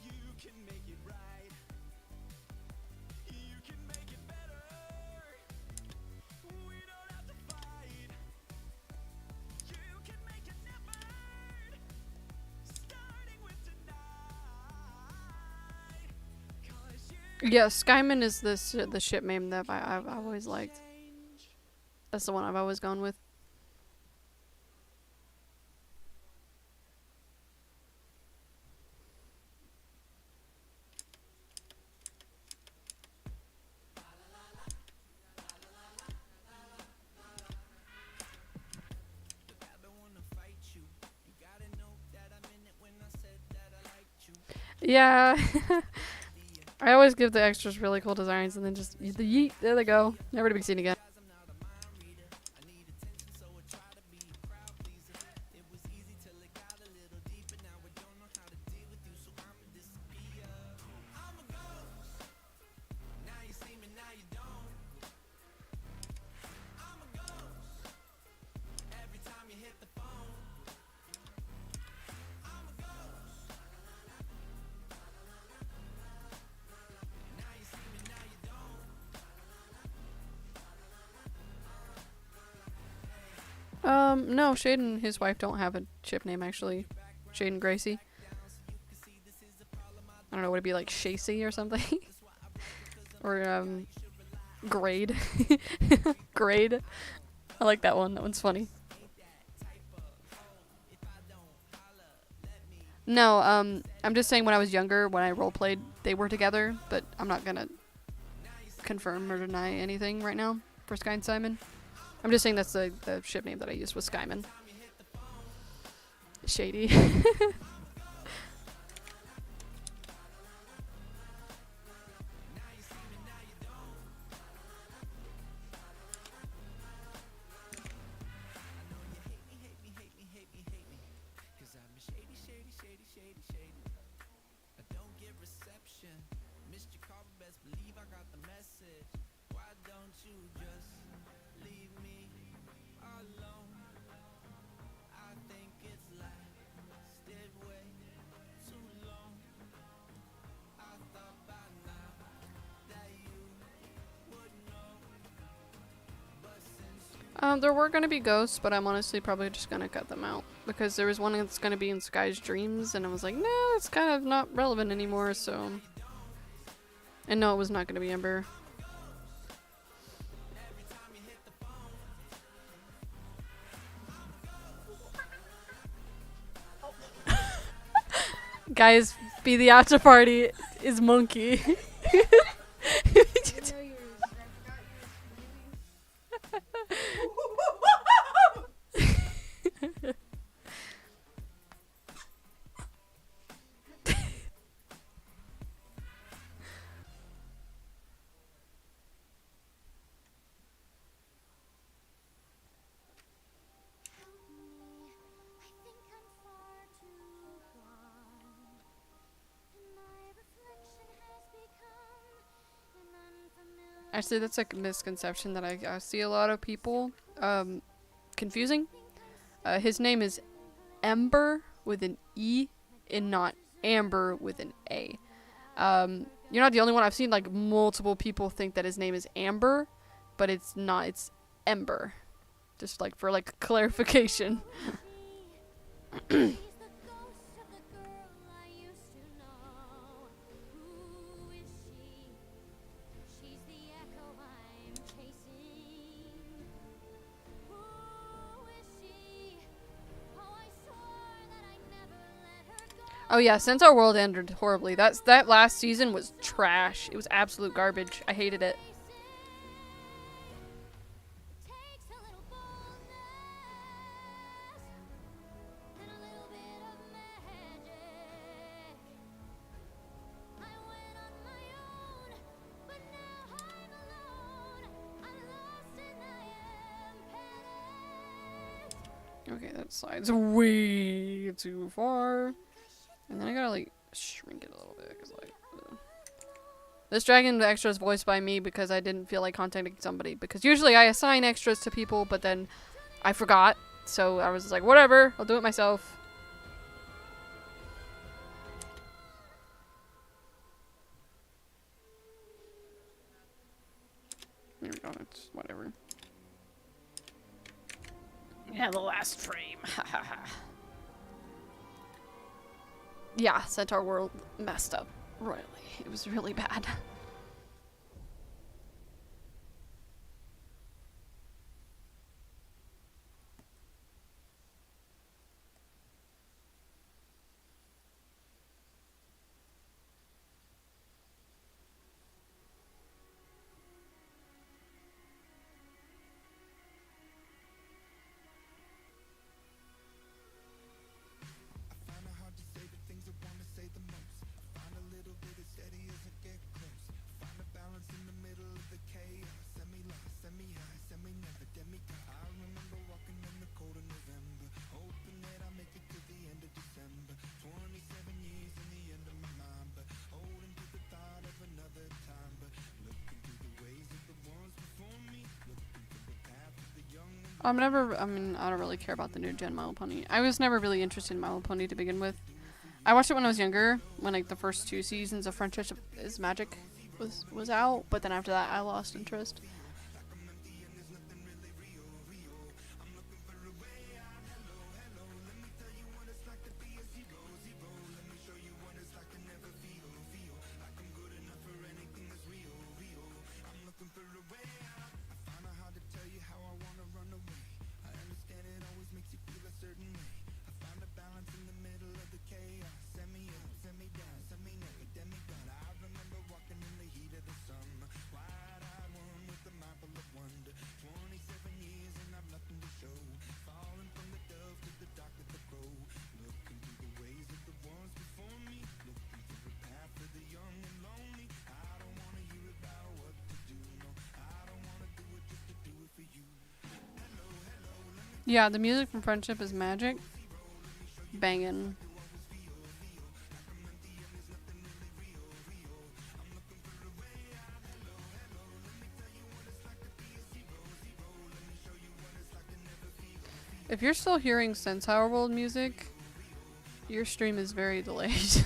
You can make it right. You can make it better. We don't have to fight. You can make an effort. Starting with tonight. 'Cause you Yeah, Skyman is the ship name that I've always liked. That's the one I've always gone with. Yeah. I always give the extras really cool designs and then just the yeet. There they go. Never to be seen again. No, Shade and his wife don't have a ship name actually. Shade and Gracie. I don't know, would it be like Shacy or something? Or Grade. Grade. I like that one. That one's funny. No, I'm just saying when I was younger, when I roleplayed, they were together, but I'm not gonna confirm or deny anything right now for Sky and Simon. I'm just saying that's the ship name that I used was Skyman. Shady. There were gonna be ghosts, but I'm honestly probably just gonna cut them out. Because there was one that's gonna be in Sky's dreams, and I was like, no, it's kind of not relevant anymore, so... And no, it was not gonna be Ember. Guys, be the after party is Monkey. Actually, that's a misconception that I see a lot of people confusing. His name is Ember with an E and not Amber with an A. You're not the only one. I've seen like multiple people think that his name is Amber, but it's not. It's Ember. Just like for like clarification. Oh yeah, Centaur World ended horribly. That last season was trash. It was absolute garbage. I hated it. Okay, that slides way too far. And then I gotta like shrink it a little bit because like this dragon extra is voiced by me because I didn't feel like contacting somebody, because usually I assign extras to people, but then I forgot, so I was just like, whatever, I'll do it myself. There we go, it's whatever. Yeah, the last frame. Yeah, Centaur World messed up royally. It was really bad. I mean, I don't really care about the new gen My Little Pony. I was never really interested in My Little Pony to begin with. I watched it when I was younger, when like the first 2 seasons of Friendship is Magic was out, but then after that I lost interest. Yeah, the music from Friendship is Magic. Bangin'. If you're still hearing Sensour World music, your stream is very delayed.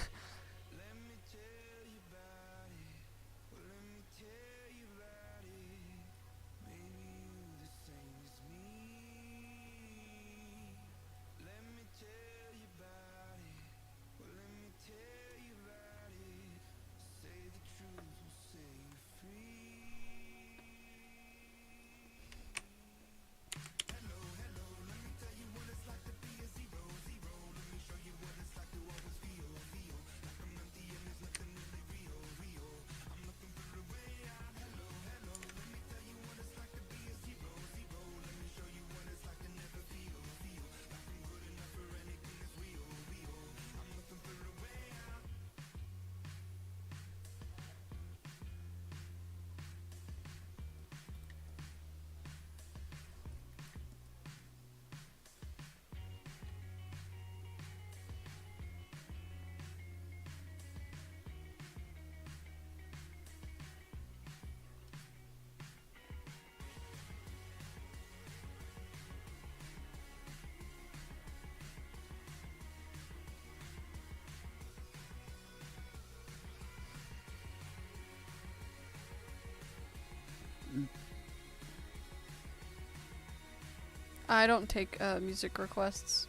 I don't take music requests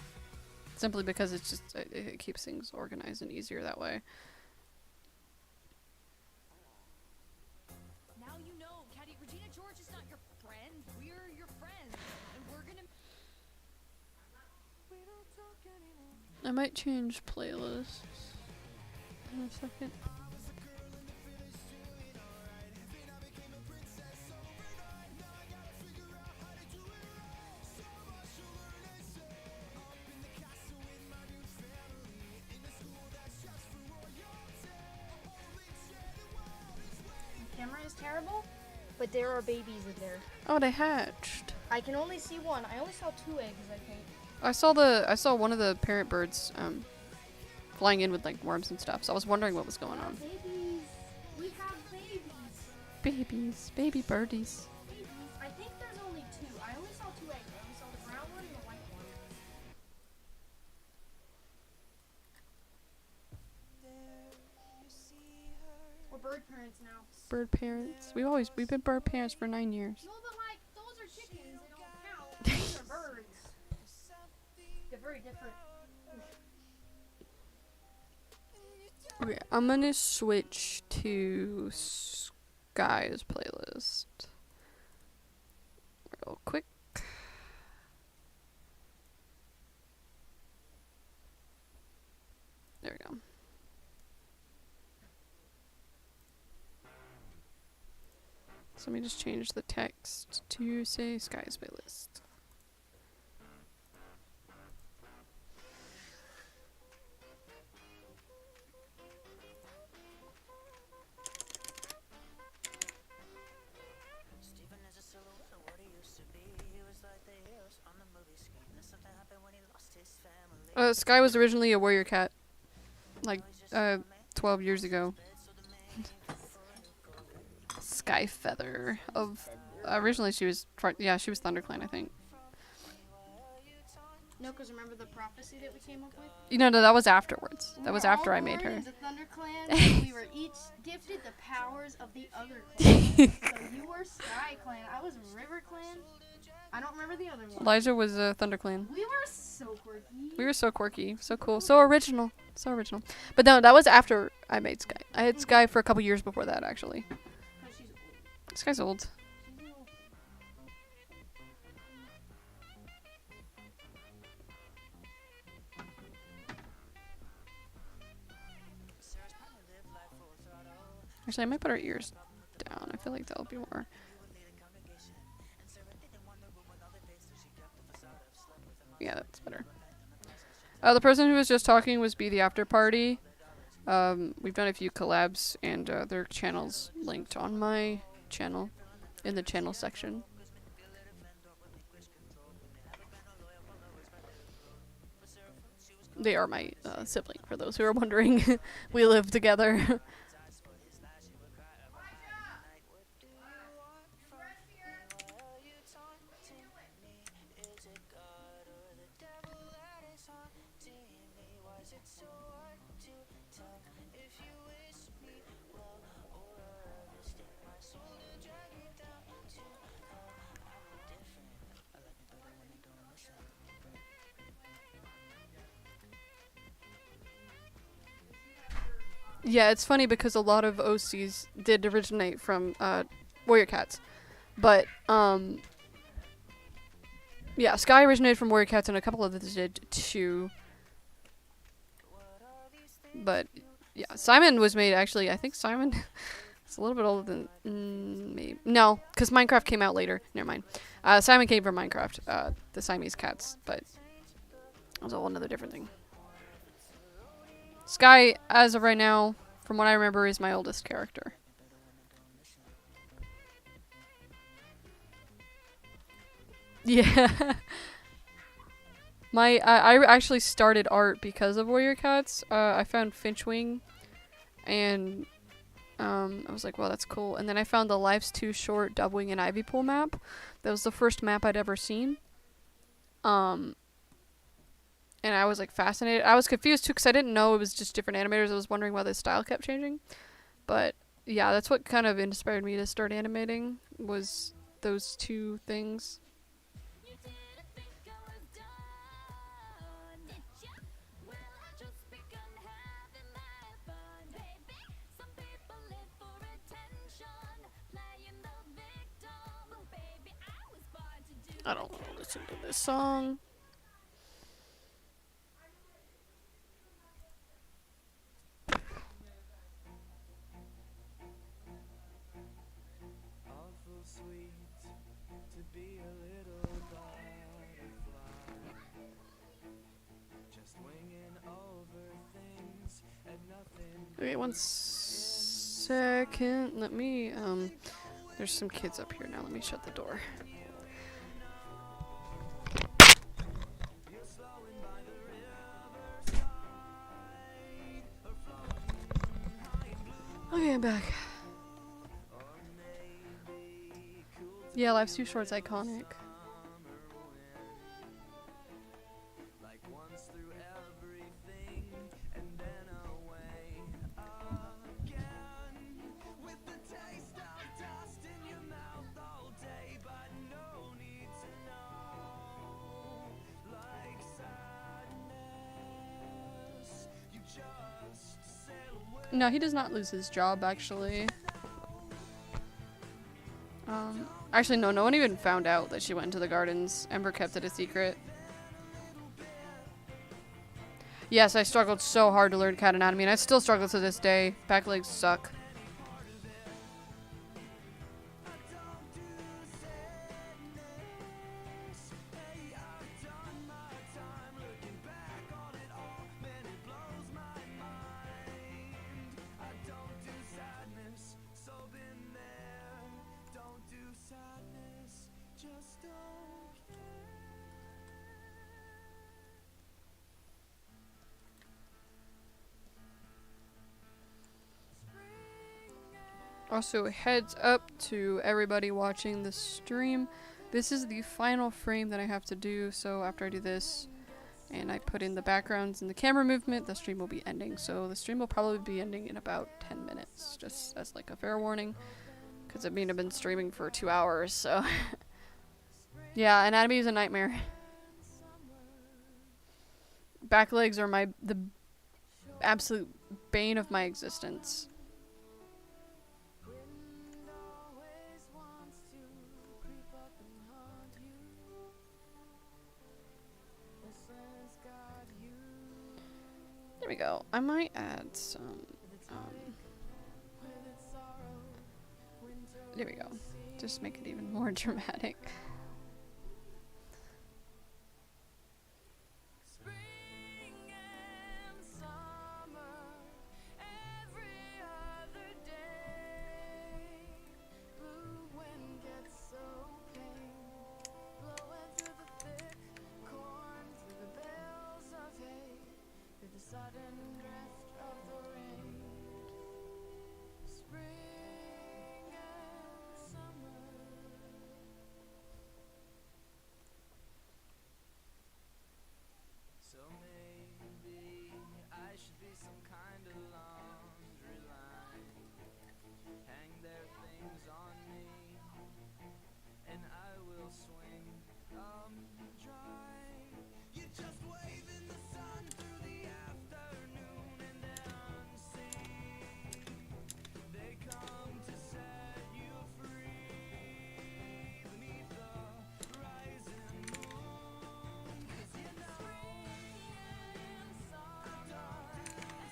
simply because it's just it keeps things organized and easier that way. Now you know, Caddy. Regina George is not your friend. We're your friends, and we're gonna. We don't talk anymore. I might change playlists in a second. Camera is terrible, but there are babies in there. Oh, they hatched. I can only see one. I only saw 2 eggs, I think. I saw one of the parent birds flying in with like worms and stuff. So I was wondering what was going on. Babies. We have babies. Babies, baby birdies. Babies. I think there's only 2. I only saw 2 eggs. I only saw the brown one and the white one. We're bird parents now. Bird parents. We've been bird parents for 9 years. No, but like, those are chickens. They don't count. Those are birds. They're very different. Okay, I'm gonna switch to Sky's playlist real quick. There we go. So let me just change the text to say Sky's playlist. Stephen is a silhouette of what he used to be. He was like the heroes on the movie screen. Then something happened when he lost his family. Sky was originally a warrior cat, like 12 years ago. Sky Feather of originally she was she was ThunderClan, I think. No, because remember the prophecy that we came up with? You know, no, that was afterwards. We That was were after all I made born her. into Thunder Clan, and we were each gifted the powers of the other clan. So you were Sky Clan. I was River Clan. I don't remember the other one. Elijah was a ThunderClan. We were so quirky. We were so quirky, so cool, so original, so original. But no, that was after I made Sky. I had Sky for a couple years before that, actually. 'Cause she's old. Sky's old. She's old. Sarah's partner lived life full throttle. Actually, I might put our ears down. I feel like that'll be more. You would lead a congregation. And Sarah didn't want the room with all the face, so she kept the facade of slept with a Yeah, that's better. The person who was just talking was Be the After Party. We've done a few collabs, and their channels linked on my channel in the channel section. They are my sibling, for those who are wondering. We live together. Yeah, it's funny because a lot of OCs did originate from Warrior Cats. But, yeah, Sky originated from Warrior Cats and a couple others did too. But, yeah, Simon was made, actually, I think Simon is a little bit older than, maybe. No, because Minecraft came out later. Never mind. Simon came from Minecraft, the Siamese cats, but it was a whole another different thing. Sky, as of right now, from what I remember, is my oldest character. Yeah. I actually started art because of Warrior Cats. I found Finchwing, and I was like, well, that's cool. And then I found the Life's Too Short Dubwing and Ivy Pool map. That was the first map I'd ever seen. And I was like fascinated. I was confused too because I didn't know it was just different animators. I was wondering why the style kept changing. But yeah, that's what kind of inspired me to start animating, was those two things. You didn't think I was done, did ya? Well, I just begun having my fun, baby. Some people live for attention, playing the victim. Baby, I was born to do. I don't want to listen to this song. Awful sweet to be a little butterfly, just winging over things and nothing. Okay, one second. Let me, there's some kids up here now. Let me shut the door. Okay, I'm back. Yeah, Life's Too Short's iconic. Like once through everything and then away again, with the taste of dust in your mouth all day, but no need to know. Like sadness, you just sail away. No, he does not lose his job, actually. Actually, no, no one even found out that she went into the gardens. Ember kept it a secret. Yes, I struggled so hard to learn cat anatomy, and I still struggle to this day. Back legs suck. Also, heads up to everybody watching the stream. This is the final frame that I have to do, so after I do this, and I put in the backgrounds and the camera movement, the stream will be ending. So the stream will probably be ending in about 10 minutes, just as like a fair warning. Because I mean, I've been streaming for 2 hours, so... Yeah, anatomy is a nightmare. Back legs are the absolute bane of my existence. There we go. I might add some, there we go. Just make it even more dramatic.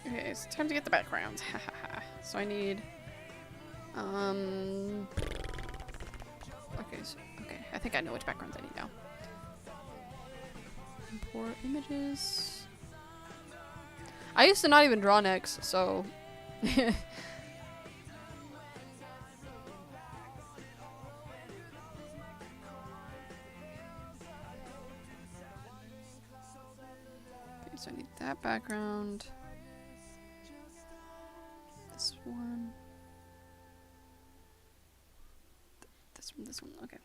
Okay, it's time to get the background. So I need, okay, I think I know which backgrounds I need now. Import images. I used to not even draw necks, so. Okay, so I need that background. This one. This one, okay.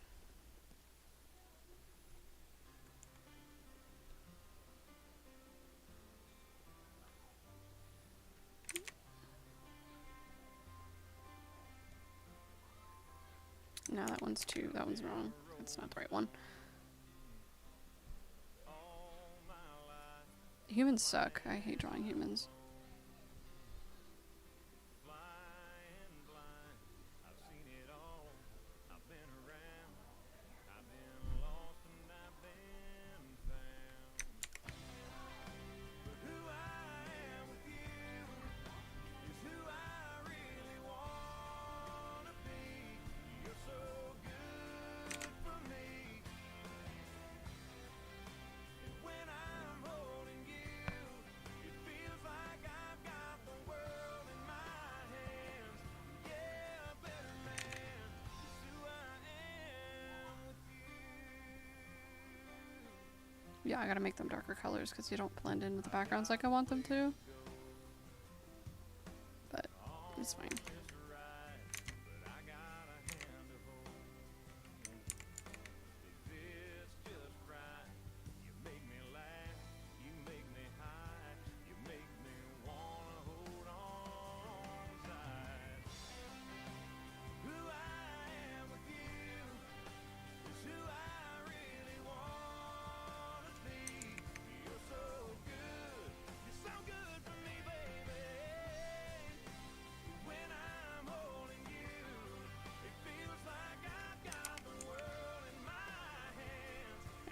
No, that one's wrong. That's not the right one. Humans suck. I hate drawing humans. Yeah, I gotta make them darker colors because you don't blend in with the backgrounds like I want them to. But it's fine.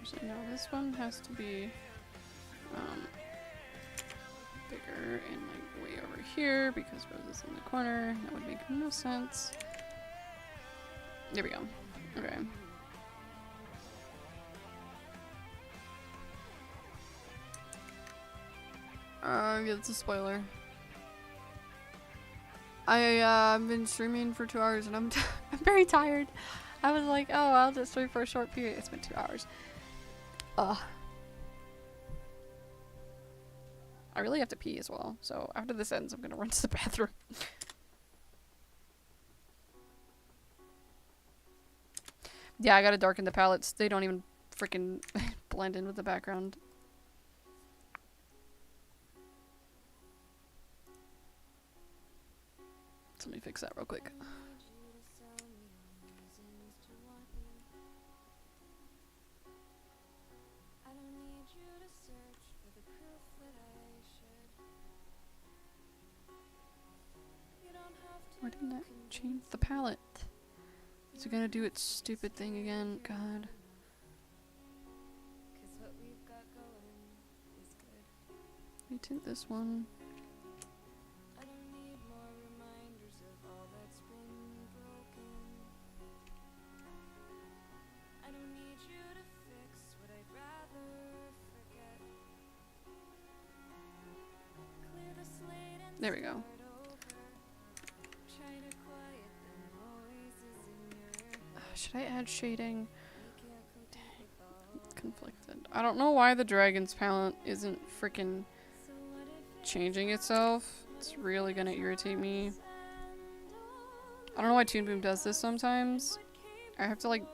Actually, no, this one has to be bigger and like way over here because Rose is in the corner. That would make no sense. There we go. Okay. Yeah, it's a spoiler. I've been streaming for 2 hours and I'm I'm very tired. I was like, oh, I'll just stream for a short period. It's been 2 hours. I really have to pee as well, so after this ends, I'm gonna run to the bathroom. Yeah, I gotta darken the palettes. They don't even freaking blend in with the background. So let me fix that real quick. Why didn't that change the palette? Is it gonna do its stupid thing again? God. Retint this one. There we go. Should I add shading? Conflicted. I don't know why the dragon's palette isn't freaking changing itself. It's really gonna irritate me. I don't know why Toon Boom does this sometimes. I have to like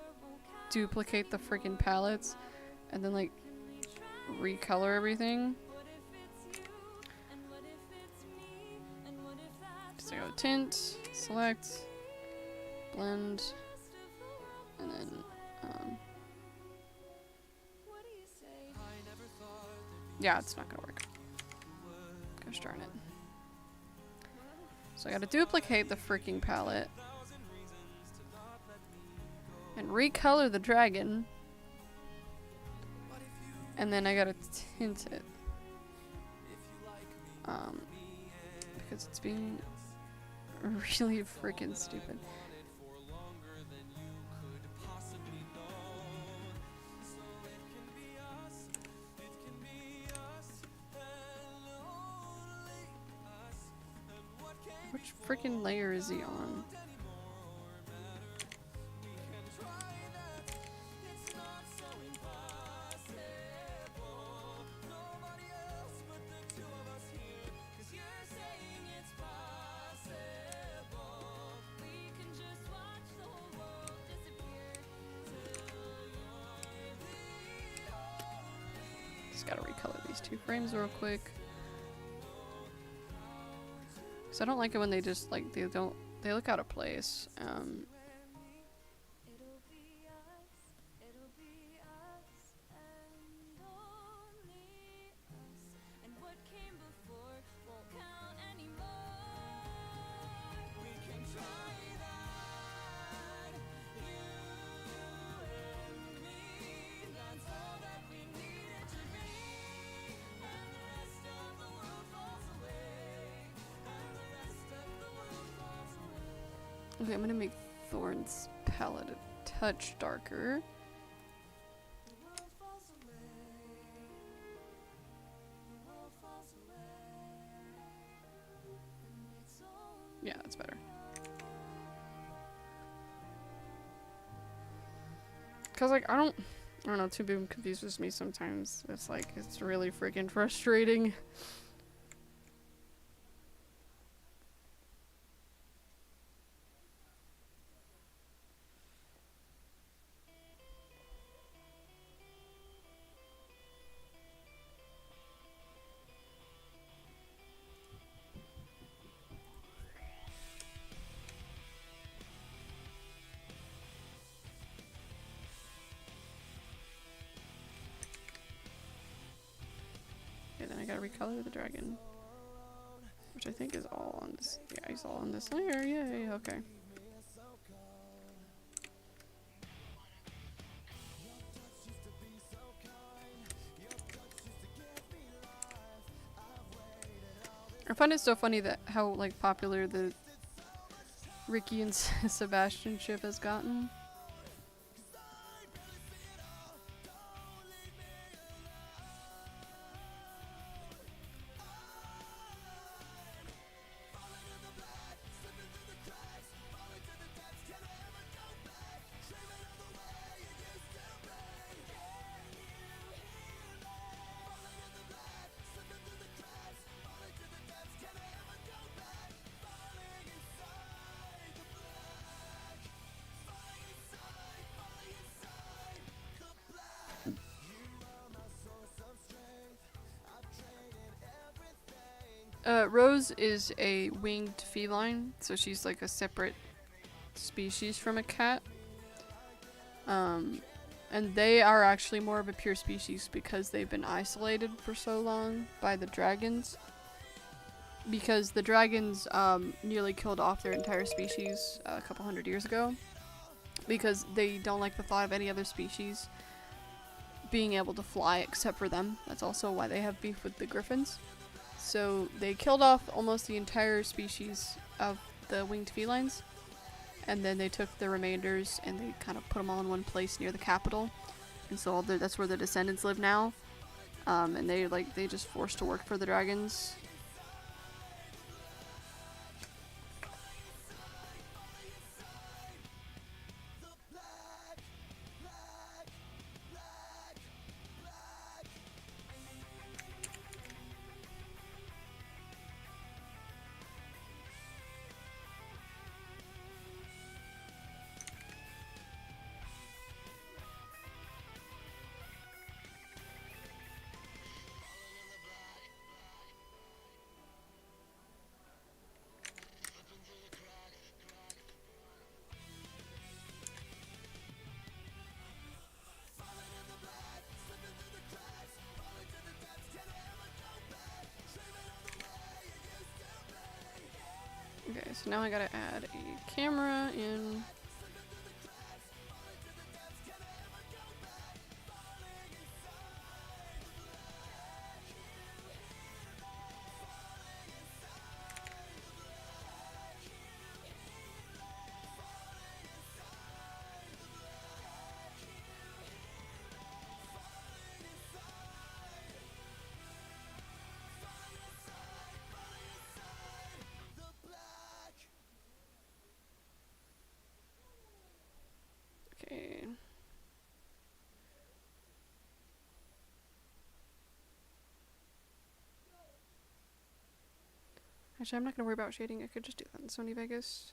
duplicate the freaking palettes and then like recolor everything. So I go tint, select, blend, and then yeah, it's not gonna work. Gosh darn it. So I gotta duplicate the freaking palette and recolor the dragon, and then I gotta tint it because it's being really freaking stupid. Which freaking layer is he on? Just gotta recolor these two frames real quick. So I don't like it when they just like they look out of place. Okay, I'm gonna make Thorn's palette a touch darker. Yeah, that's better. Cause like I don't know, Toon Boom confuses me sometimes. It's like it's really freaking frustrating. Then I gotta recolor the dragon, which I think is all on this. Yeah, he's all on this layer. Yay! Okay. I find it so funny that how like popular the Ricky and Sebastian ship has gotten. Rose is a winged feline, so she's like a separate species from a cat. And they are actually more of a pure species because they've been isolated for so long by the dragons. Because the dragons nearly killed off their entire species a couple hundred years ago. Because they don't like the thought of any other species being able to fly except for them. That's also why they have beef with the griffins. So they killed off almost the entire species of the winged felines. And then they took the remainders and they kind of put them all in one place near the capital. And so that's where the descendants live now. And they just forced to work for the dragons. Okay, so now I gotta add a camera in. Okay. Actually, I'm not gonna worry about shading. I could just do that in Sony Vegas.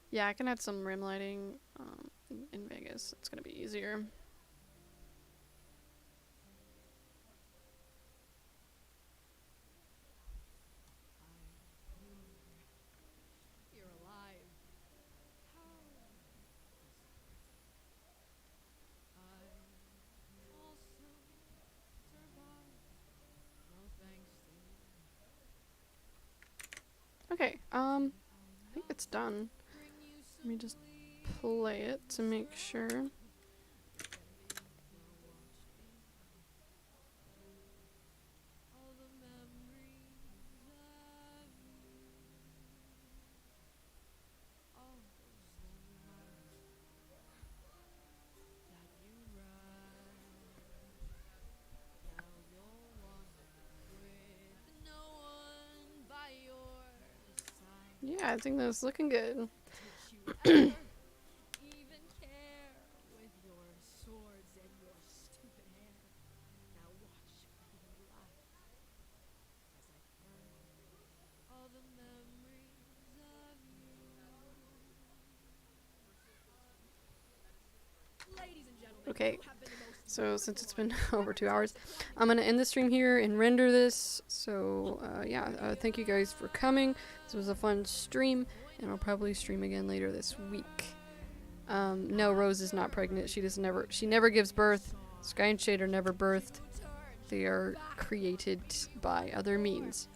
Yeah, I can add some rim lighting in Vegas. It's gonna be easier. You're alive. How? I also survived. No thanks to you. Okay, I think it's done. Let me just play it to make sure. All the memories of you. All those lonely miles that you ride. Now you're one with no one by your side. Yeah, I think that's looking good. Did you ever even care with your swords and your stupid hair? Now watch me light as I burn all the memories of you. Ladies and gentlemen, Okay, you have been the most so since it's been over 2 hours, I'm gonna end the stream here and render this. So yeah, thank you guys for coming. This was a fun stream, and I'll probably stream again later this week. No, Rose is not pregnant. She never gives birth. Sky and Shade are never birthed. They are created by other means.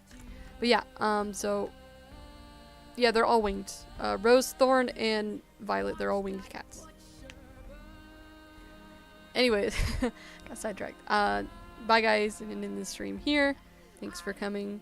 But yeah, so yeah, they're all winged. Rose, Thorn, and Violet, they're all winged cats. Anyways, got sidetracked. Bye guys, and end the stream here. Thanks for coming.